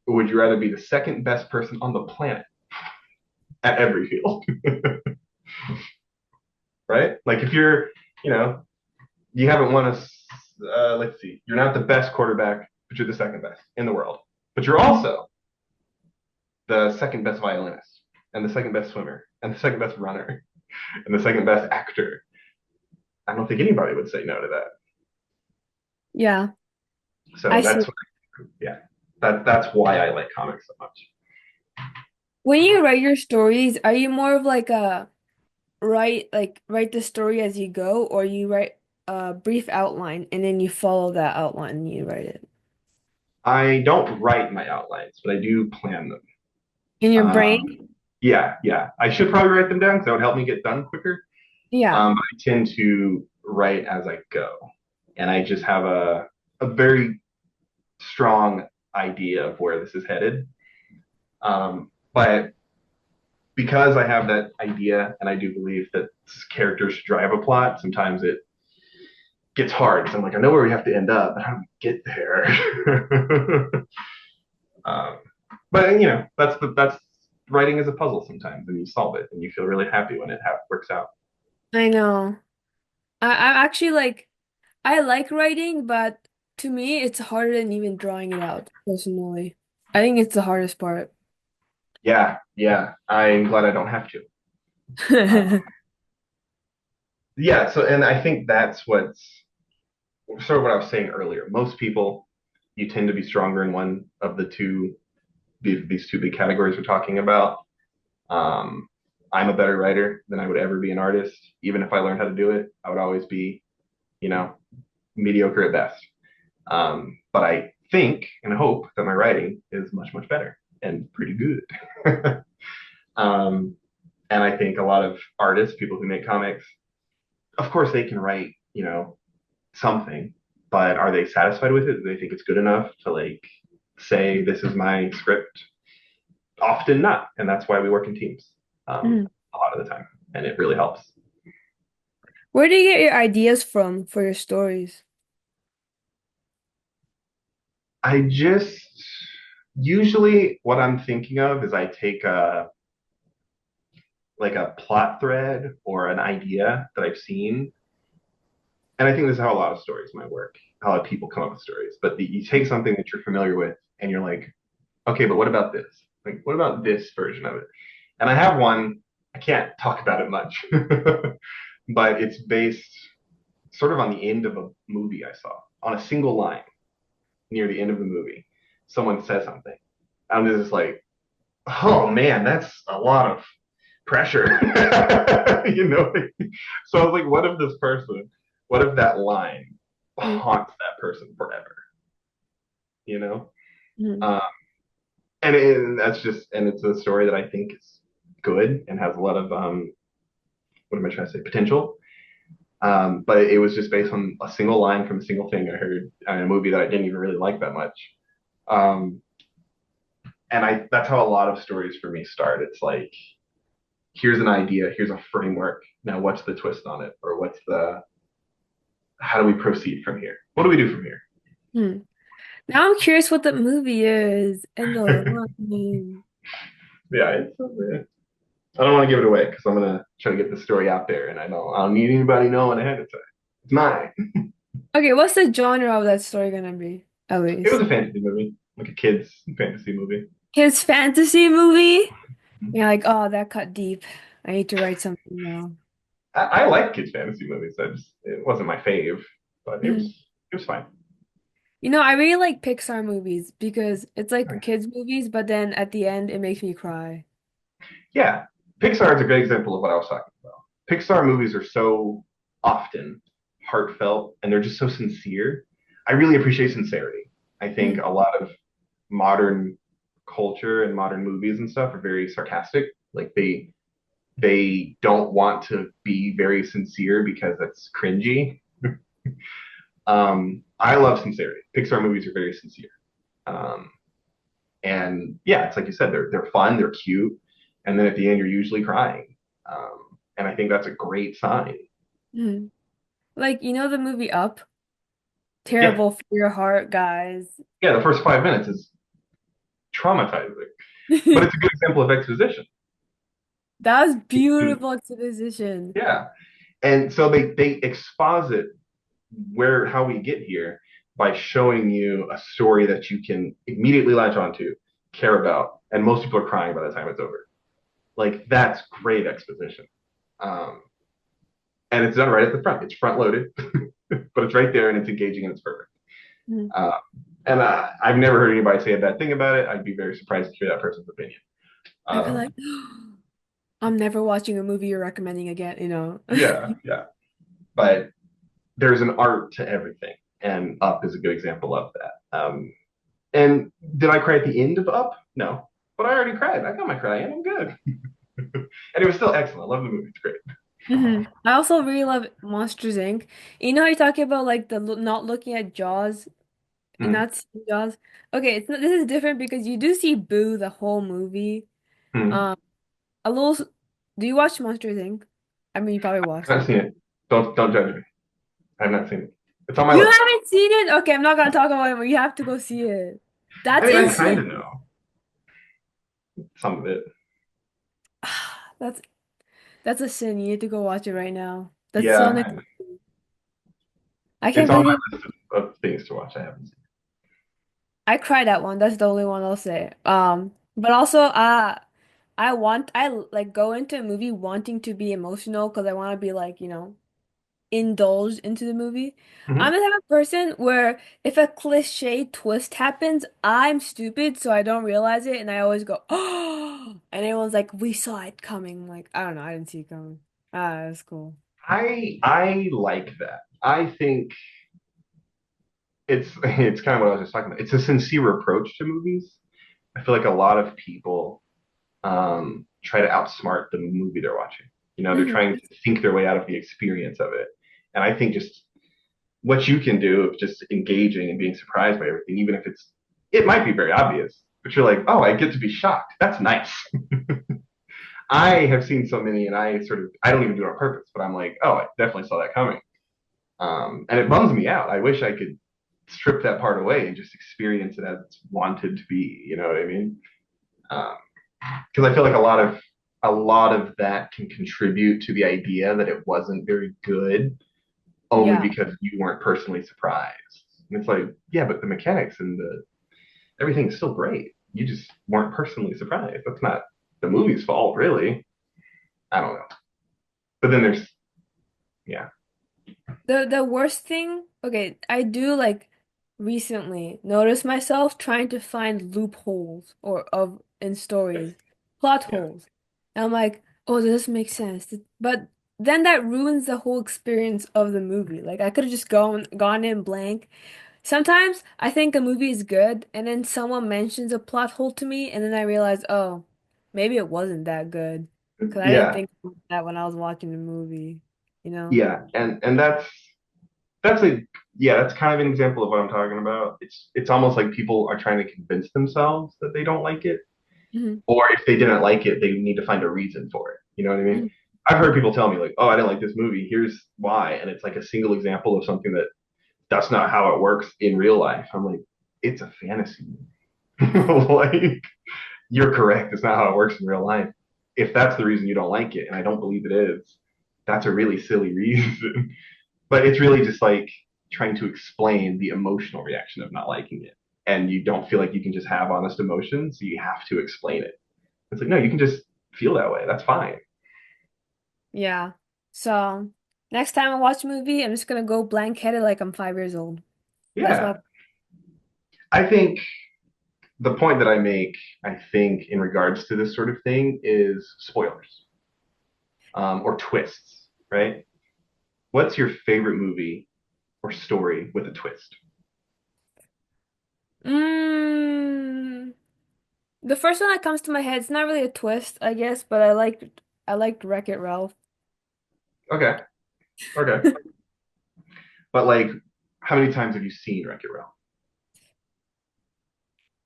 or would you rather be the second best person on the planet at every field? Right? Like if you know, you haven't won let's see, you're not the best quarterback, but you're the second best in the world. But you're also the second best violinist, and the second best swimmer, and the second best runner, and the second best actor. I don't think anybody would say no to that. Yeah, I So see. yeah, that's why I like comics so much. When you write your stories, are you more of like a write the story as you go, or you write a brief outline and then you follow that outline and you write it I don't write my outlines, but I do plan them. in your brain? Yeah, yeah. I should probably write them down because that would help me get done quicker. Yeah. I tend to write as I go, and I just have a very strong idea of where this is headed. But because I have that idea, and I do believe that characters should drive a plot, sometimes it gets hard. So I'm like, I know where we have to end up, but how do we get there? um, but that's writing is a puzzle sometimes, and you solve it, and you feel really happy when it works out. I know. I'm actually like I like writing, but to me it's harder than even drawing it out, personally. I think it's the hardest part. Yeah, yeah. I'm glad I don't have to. Uh, yeah. So, and I think that's what's sort of what I was saying earlier. Most people, you tend to be stronger in one of these two big categories we're talking about. Um, I'm a better writer than I would ever be an artist. Even if I learned how to do it, I would always be, you know, mediocre at best. But I think and hope that my writing is much, much better and pretty good. um, and I think a lot of artists, people who make comics, of course, they can write, something, but are they satisfied with it? Do they think it's good enough to like say this is my script? Often not, and that's why we work in teams, Mhm. a lot of the time, and it really helps. Where do you get your ideas from for your stories? I just usually what I'm thinking of is I take a plot thread or an idea that I've seen, and I think this is how a lot of stories might work, how a lot of people come up with stories. But you take something that you're familiar with, and you're like, okay, but what about this? Like, what about this version of it? And I have one. I can't talk about it much, but it's based sort of on the end of a movie I saw, on a single line near the end of the movie. Someone says something. I'm just like, oh man, that's a lot of pressure. So I was like, what if that line haunts that person forever? You know? Mhm. Um, and that's just, and it's a story that I think is good and has a lot of, what am I trying to say, potential. But it was just based on a single line from a single thing I heard in a movie that I didn't even really like that much. Um, and that's how a lot of stories for me start. It's like, here's an idea, here's a framework. Now, what's the twist on it, or how do we proceed from here? What do we do from here? Hmm. Now I'm curious what the movie is and the line. Yeah, I don't want to give it away because I'm gonna try to get the story out there, and I don't need anybody knowing ahead of time. It's mine. Okay, what's the genre of that story gonna be, at It was least? a fantasy movie, like a kids fantasy movie. His fantasy movie? You're like, oh, that cut deep. I need to write something now. I like kids fantasy movies. It wasn't my fave. but Mhm. it was fine. I really like Pixar movies because it's like kids' movies, but then at the end it makes me cry. Yeah, Pixar is a great example of what I was talking about. Pixar movies are so often heartfelt and they're just so sincere. I really appreciate sincerity. I think Mhm. a lot of modern culture and modern movies and stuff are very sarcastic. Like they don't want to be very sincere because it's cringy. I love sincerity. Pixar movies are very sincere. Um, and yeah, it's like you said, they're fun, they're cute, and then at the end you're usually crying. And I think that's a great sign. Mhm. Like, the movie Up? Yeah, Terrible for your heart, guys. yeah. The first 5 minutes is traumatizing, but it's a good example of exposition. That was beautiful exposition. Yeah, and so they exposit where how we get here by showing you a story that you can immediately latch onto, care about, and most people are crying by the time it's over. Like that's great exposition. Um, and it's done right at the front. It's front loaded, but it's right there and it's engaging and it's perfect. Mhm. Uh, and I've never heard anybody say a bad thing about it. I'd be very surprised to hear that person's opinion. I'd be like, Um, I'm never watching a movie you're recommending again. yeah, yeah. But there's an art to everything, and Up is a good example of that. And did I cry at the end of Up? No, but I already cried. I got my cry in. I'm good, and it was still excellent. I love the movie. It's great. I also really love Monsters Inc. You know how you're talking about like the not looking at Jaws and Mm-hmm. not seeing Jaws? Okay, this is different because you do see Boo the whole movie. Mm-hmm. Um, a little. Do you watch Monsters Inc? I mean, you probably watched I've it. not seen it. Don't judge me. I've not seen it. It's on my You list. haven't seen it? Okay, I'm not gonna talk about it, but you have to go see it. I That's mean, I kind of insane. know some of it. That's that's a sin. You need to go watch it right now. That's so Yeah, next. I can't it's on believe my it. list of things to watch. I haven't seen. I cried at one. That's the only one I'll say. But also, I like go into a movie wanting to be emotional because I want to be like, indulged into the movie. I'm Mm-hmm. the type of person where if a cliche twist happens, I'm stupid, so I don't realize it, and I always go, oh, and everyone's like, we saw it coming. I'm like, I don't know, I didn't see it coming. Ah, that's cool. I like that. I think it's kind of what I was just talking about. It's a sincere approach to movies. I feel like a lot of people try to outsmart the movie they're watching. They're Hmm. trying to think their way out of the experience of it. And I think just what you can do of just engaging and being surprised by everything, even if it might be very obvious, but you're like, oh, I get to be shocked. That's nice. I have seen so many, and I don't even do it on purpose, but I'm like, oh, I definitely saw that coming. And it bums me out. I wish I could strip that part away and just experience it as it's wanted to be. You know what I mean? Because I feel like a lot of that can contribute to the idea that it wasn't very good only Yeah. because you weren't personally surprised. And it's like, yeah, but the mechanics and the everything is still great. You just weren't personally surprised. That's not the movie's fault, really. I don't know. But then there's yeah. The worst thing, okay, I do like recently notice myself trying to find loopholes or of in stories, plot Yeah. holes. And I'm like, oh, does this make sense? But then that ruins the whole experience of the movie. Like I could have just gone in blank. Sometimes I think a movie is good, and then someone mentions a plot hole to me, and then I realize, oh, maybe it wasn't that good. Because I didn't Yeah. think of that when I was watching the movie, you know? Yeah. And that's a yeah, that's kind of an example of what I'm talking about. It's almost like people are trying to convince themselves that they don't like it, Hmm. or if they didn't like it, they need to find a reason for it. You know what I mean? I've heard people tell me like, "Oh, I didn't like this movie. Here's why," and it's like a single example of something that's not how it works in real life. I'm like, it's a fantasy movie. Like, you're correct. It's not how it works in real life. If that's the reason you don't like it, and I don't believe it is, that's a really silly reason. But it's really just like trying to explain the emotional reaction of not liking it. And you don't feel like you can just have honest emotions, so you have to explain it. It's like, no, you can just feel that way. That's fine. Yeah. So Next time I watch a movie, I'm just gonna go blank-headed like I'm 5 years old. That's my Yeah. I think the point that I make, I think, in regards to this sort of thing is spoilers, or twists, right? What's your favorite movie or story with a twist? mm, the first one that comes to my head, it's not really a twist, I guess, but I liked Wreck-It Ralph. Okay, okay. But like, how many times have you seen Wreck-It Ralph?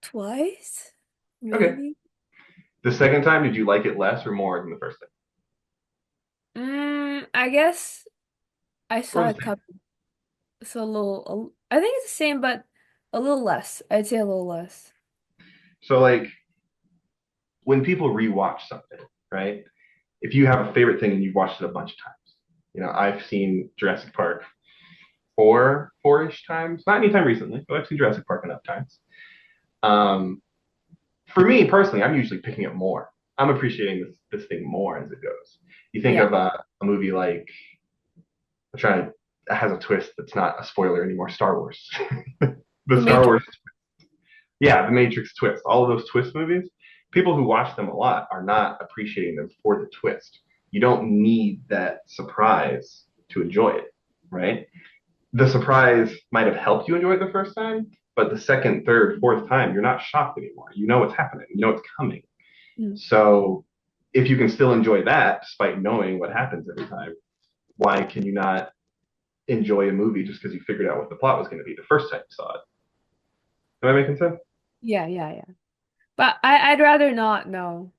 Twice? Okay. Maybe? The second time, did you like it less or more than the first time? I guess I Or saw the a same? couple, so I think it's the same, but a little less. I'd say a little less. So like, when people rewatch something, right? If you have a favorite thing and you've watched it a bunch of times, I've seen Jurassic Park four-ish times. Not anytime recently, but I've seen Jurassic Park enough times. Um, for me personally, I'm usually picking up more. I'm appreciating this thing more as it goes. You think Yeah. of a movie like I'm trying to that has a twist that's not a spoiler anymore. Star Wars, the The Star Matrix. Wars, yeah, the Matrix twist. All of those twist movies. People who watch them a lot are not appreciating them for the twist. You don't need that surprise to enjoy it, right? The surprise might have helped you enjoy it the first time, but the second, third, fourth time, you're not shocked anymore. You know what's happening. You know what's coming. Mm. So if you can still enjoy that despite knowing what happens every time, why can you not enjoy a movie just because you figured out what the plot was going to be the first time you saw it? Am I making sense? Yeah, yeah, yeah. But I'd rather not know.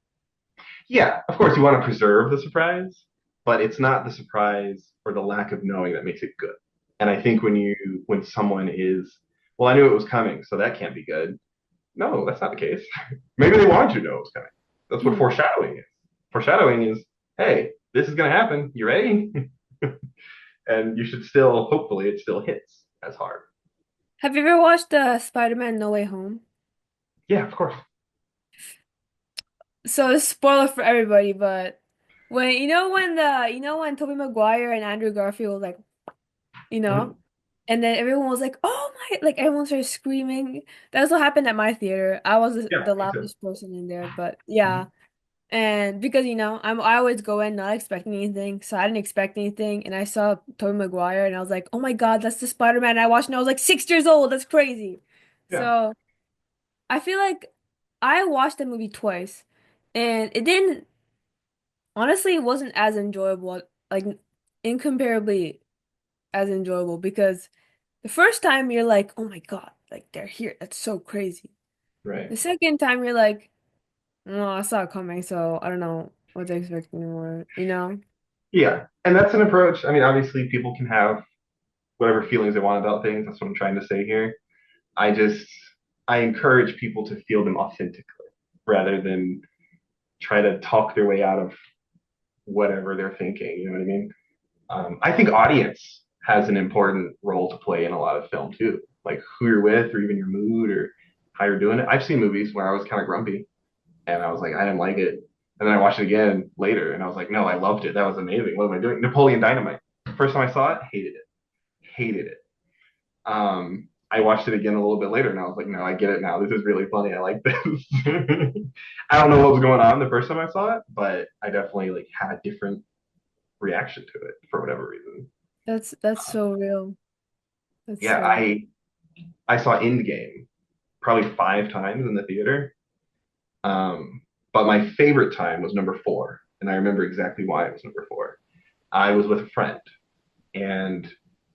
Yeah, of course you want to preserve the surprise, but it's not the surprise or the lack of knowing that makes it good. And I think when someone is, well, I knew it was coming, so that can't be good. No, that's not the case. Maybe they wanted you to know it was coming. That's what Mm. foreshadowing is. Foreshadowing is, hey, this is going to happen. You ready? And you should still, hopefully, it still hits as hard. Have you ever watched Spider-Man No Way Home? Yeah, of course. So it's spoiler for everybody, but when Tobey Maguire and Andrew Garfield was like, you know, Mhm. and then everyone was like, "Oh my!" Like everyone started screaming. That's what happened at my theater. I was Yeah, the me too. loudest person in there, but yeah. And because I always go in not expecting anything, so I didn't expect anything, and I saw Tobey Maguire, and I was like, "Oh my God, that's the Spider-Man I watched when I was like 6 years old. That's crazy." Yeah, So I feel like I watched the movie twice, and it didn't. Honestly, it wasn't as enjoyable, like incomparably as enjoyable because the first time you're like, "Oh my God, like they're here. That's so crazy." right. The second time you're like, "No, I saw it coming, so I don't know what to expect anymore." You know? Yeah, and that's an approach. I mean, obviously, people can have whatever feelings they want about things. That's what I'm trying to say here. I just, I encourage people to feel them authentically rather than try to talk their way out of whatever they're thinking. You know what I mean? I think audience has an important role to play in a lot of film too, like who you're with, or even your mood, or how you're doing it. I've seen movies where I was kind of grumpy, and I was like, I didn't like it, and then I watched it again later, and I was like, no, I loved it. That was amazing. What am I doing? Napoleon Dynamite. First time I saw it, hated it, hated it. I watched it again a little bit later, and I was like, no, I get it now. This is really funny. I like this. I don't know what was going on the first time I saw it, but I definitely like had a different reaction to it for whatever reason. That's so real. That's Yeah, so. I saw Endgame probably 5 times in the theater. Um, but my favorite time was number four, and I remember exactly why it was number four. I was with a friend, and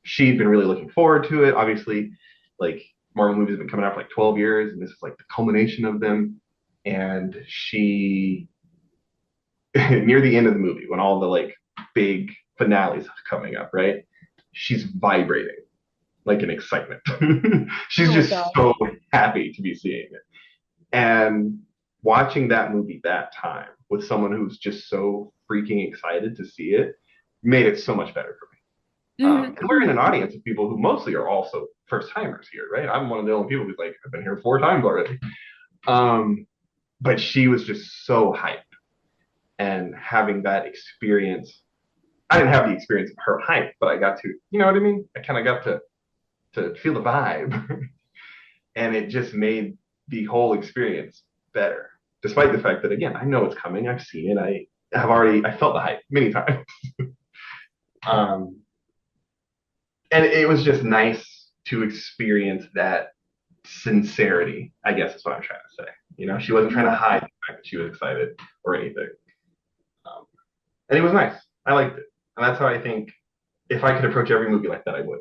she'd been really looking forward to it. Obviously, like Marvel movies have been coming out for like 12 years, and this is like the culmination of them. And she, near the end of the movie, when all the like big finales are coming up, right? She's vibrating like an excitement. She's Oh my just God. so happy to be seeing it. And watching that movie that time with someone who's just so freaking excited to see it made it so much better for me. Hmm. And we're in an audience of people who mostly are also first timers here, right? I'm one of the only people who's like, I've been here 4 times already. Um, but she was just so hyped, and having that experience I didn't have the experience of her height, but I got to, you know what I mean? I kind of got to feel the vibe, and it just made the whole experience better. Despite the fact that again, I know it's coming. I've seen it. I felt the hype many times. Um, and it was just nice to experience that sincerity, I guess is what I'm trying to say. You know, she wasn't trying to Yeah. hide the fact that she was excited or anything. Um, and it was nice. I liked it. And that's how I think if I could approach every movie like that, I would.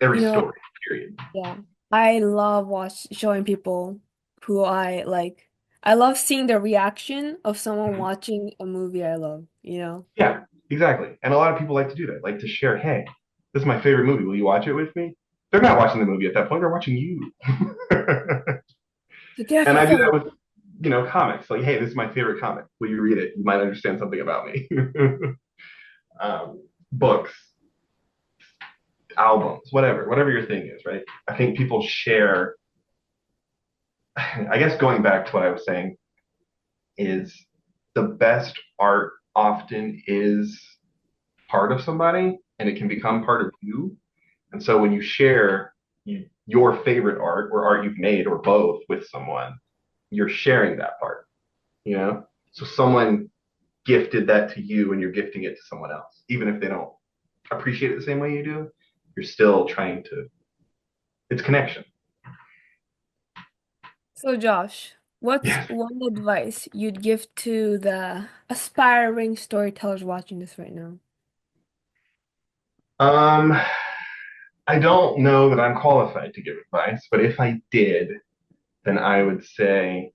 Every You know, story, period. yeah. I love showing people who I like. I love seeing the reaction of someone Mhm. watching a movie I love, you know? Yeah, exactly. And a lot of people like to do that, like to share, hey, this is my favorite movie. Will you watch it with me? They're not watching the movie at that point. They're watching you. So get And for I do that fun. with, comics. Like, hey, this is my favorite comic. Will you read it? You might understand something about me. Books, albums, whatever your thing is, right? I think people share. I guess going back to what I was saying is the best art often is part of somebody, and it can become part of you. And so when you share your favorite art or art you've made or both with someone, you're sharing that part, you know? So someone gifted that to you and you're gifting it to someone else. Even if they don't appreciate it the same way you do, you're still trying to, it's connection. So Josh, what's Yes. one advice you'd give to the aspiring storytellers watching this right now? Um, I don't know that I'm qualified to give advice, but if I did, then I would say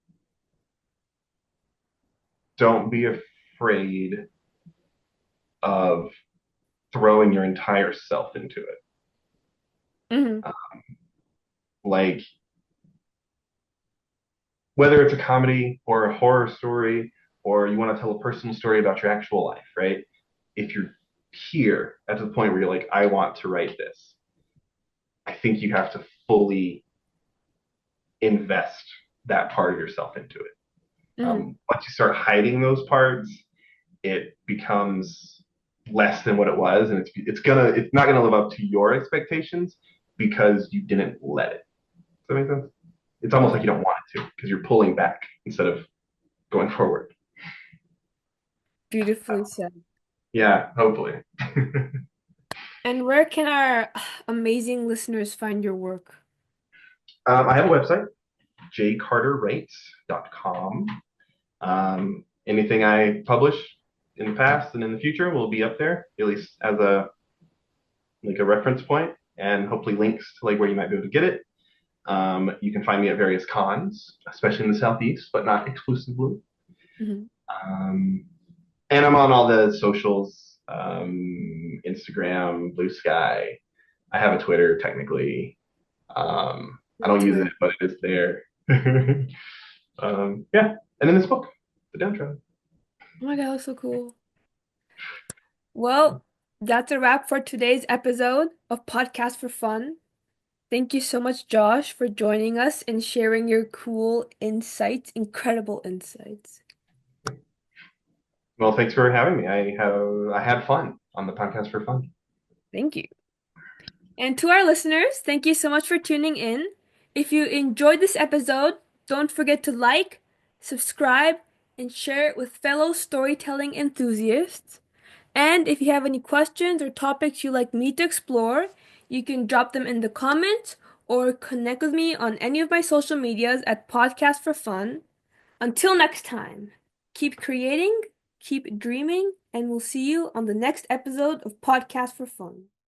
don't be afraid of throwing your entire self into it. Hmm. Uh, like whether it's a comedy or a horror story or you want to tell a personal story about your actual life, right? If you're here at the point where you're like, I want to write this, I think you have to fully invest that part of yourself into it. Hmm. Once you start hiding those parts, it becomes less than what it was, and it's not gonna live up to your expectations because you didn't let it. Does that make sense? It's almost like Yeah, you don't want it to because you're pulling back instead of going forward. beautifully said. Yeah, hopefully. And where can our amazing listeners find your work? I have a website, jcarterwrites.com. Anything I publish in the past and in the future will be up there, at least as a reference point, and hopefully links to like where you might be able to get it. You can find me at various cons, especially in the southeast, but not exclusively. Hmm. Um, and I'm on all the socials, Instagram, Blue Sky. I have a Twitter technically. I don't use Twitter. it, but it is there. Yeah, and in this book, The Downtrodden. Oh my God, that's so cool. Well, that's a wrap for today's episode of Podcast for Fun. Thank you so much, Josh, for joining us and sharing your cool insights, incredible insights. Well, thanks for having me. I had fun on the podcast for fun. Thank you. And to our listeners, thank you so much for tuning in. If you enjoyed this episode, don't forget to like, subscribe, and share it with fellow storytelling enthusiasts. And if you have any questions or topics you'd like me to explore, you can drop them in the comments or connect with me on any of my social medias at Podcast for Fun. Until next time, keep creating, keep dreaming, and we'll see you on the next episode of Podcast for Fun.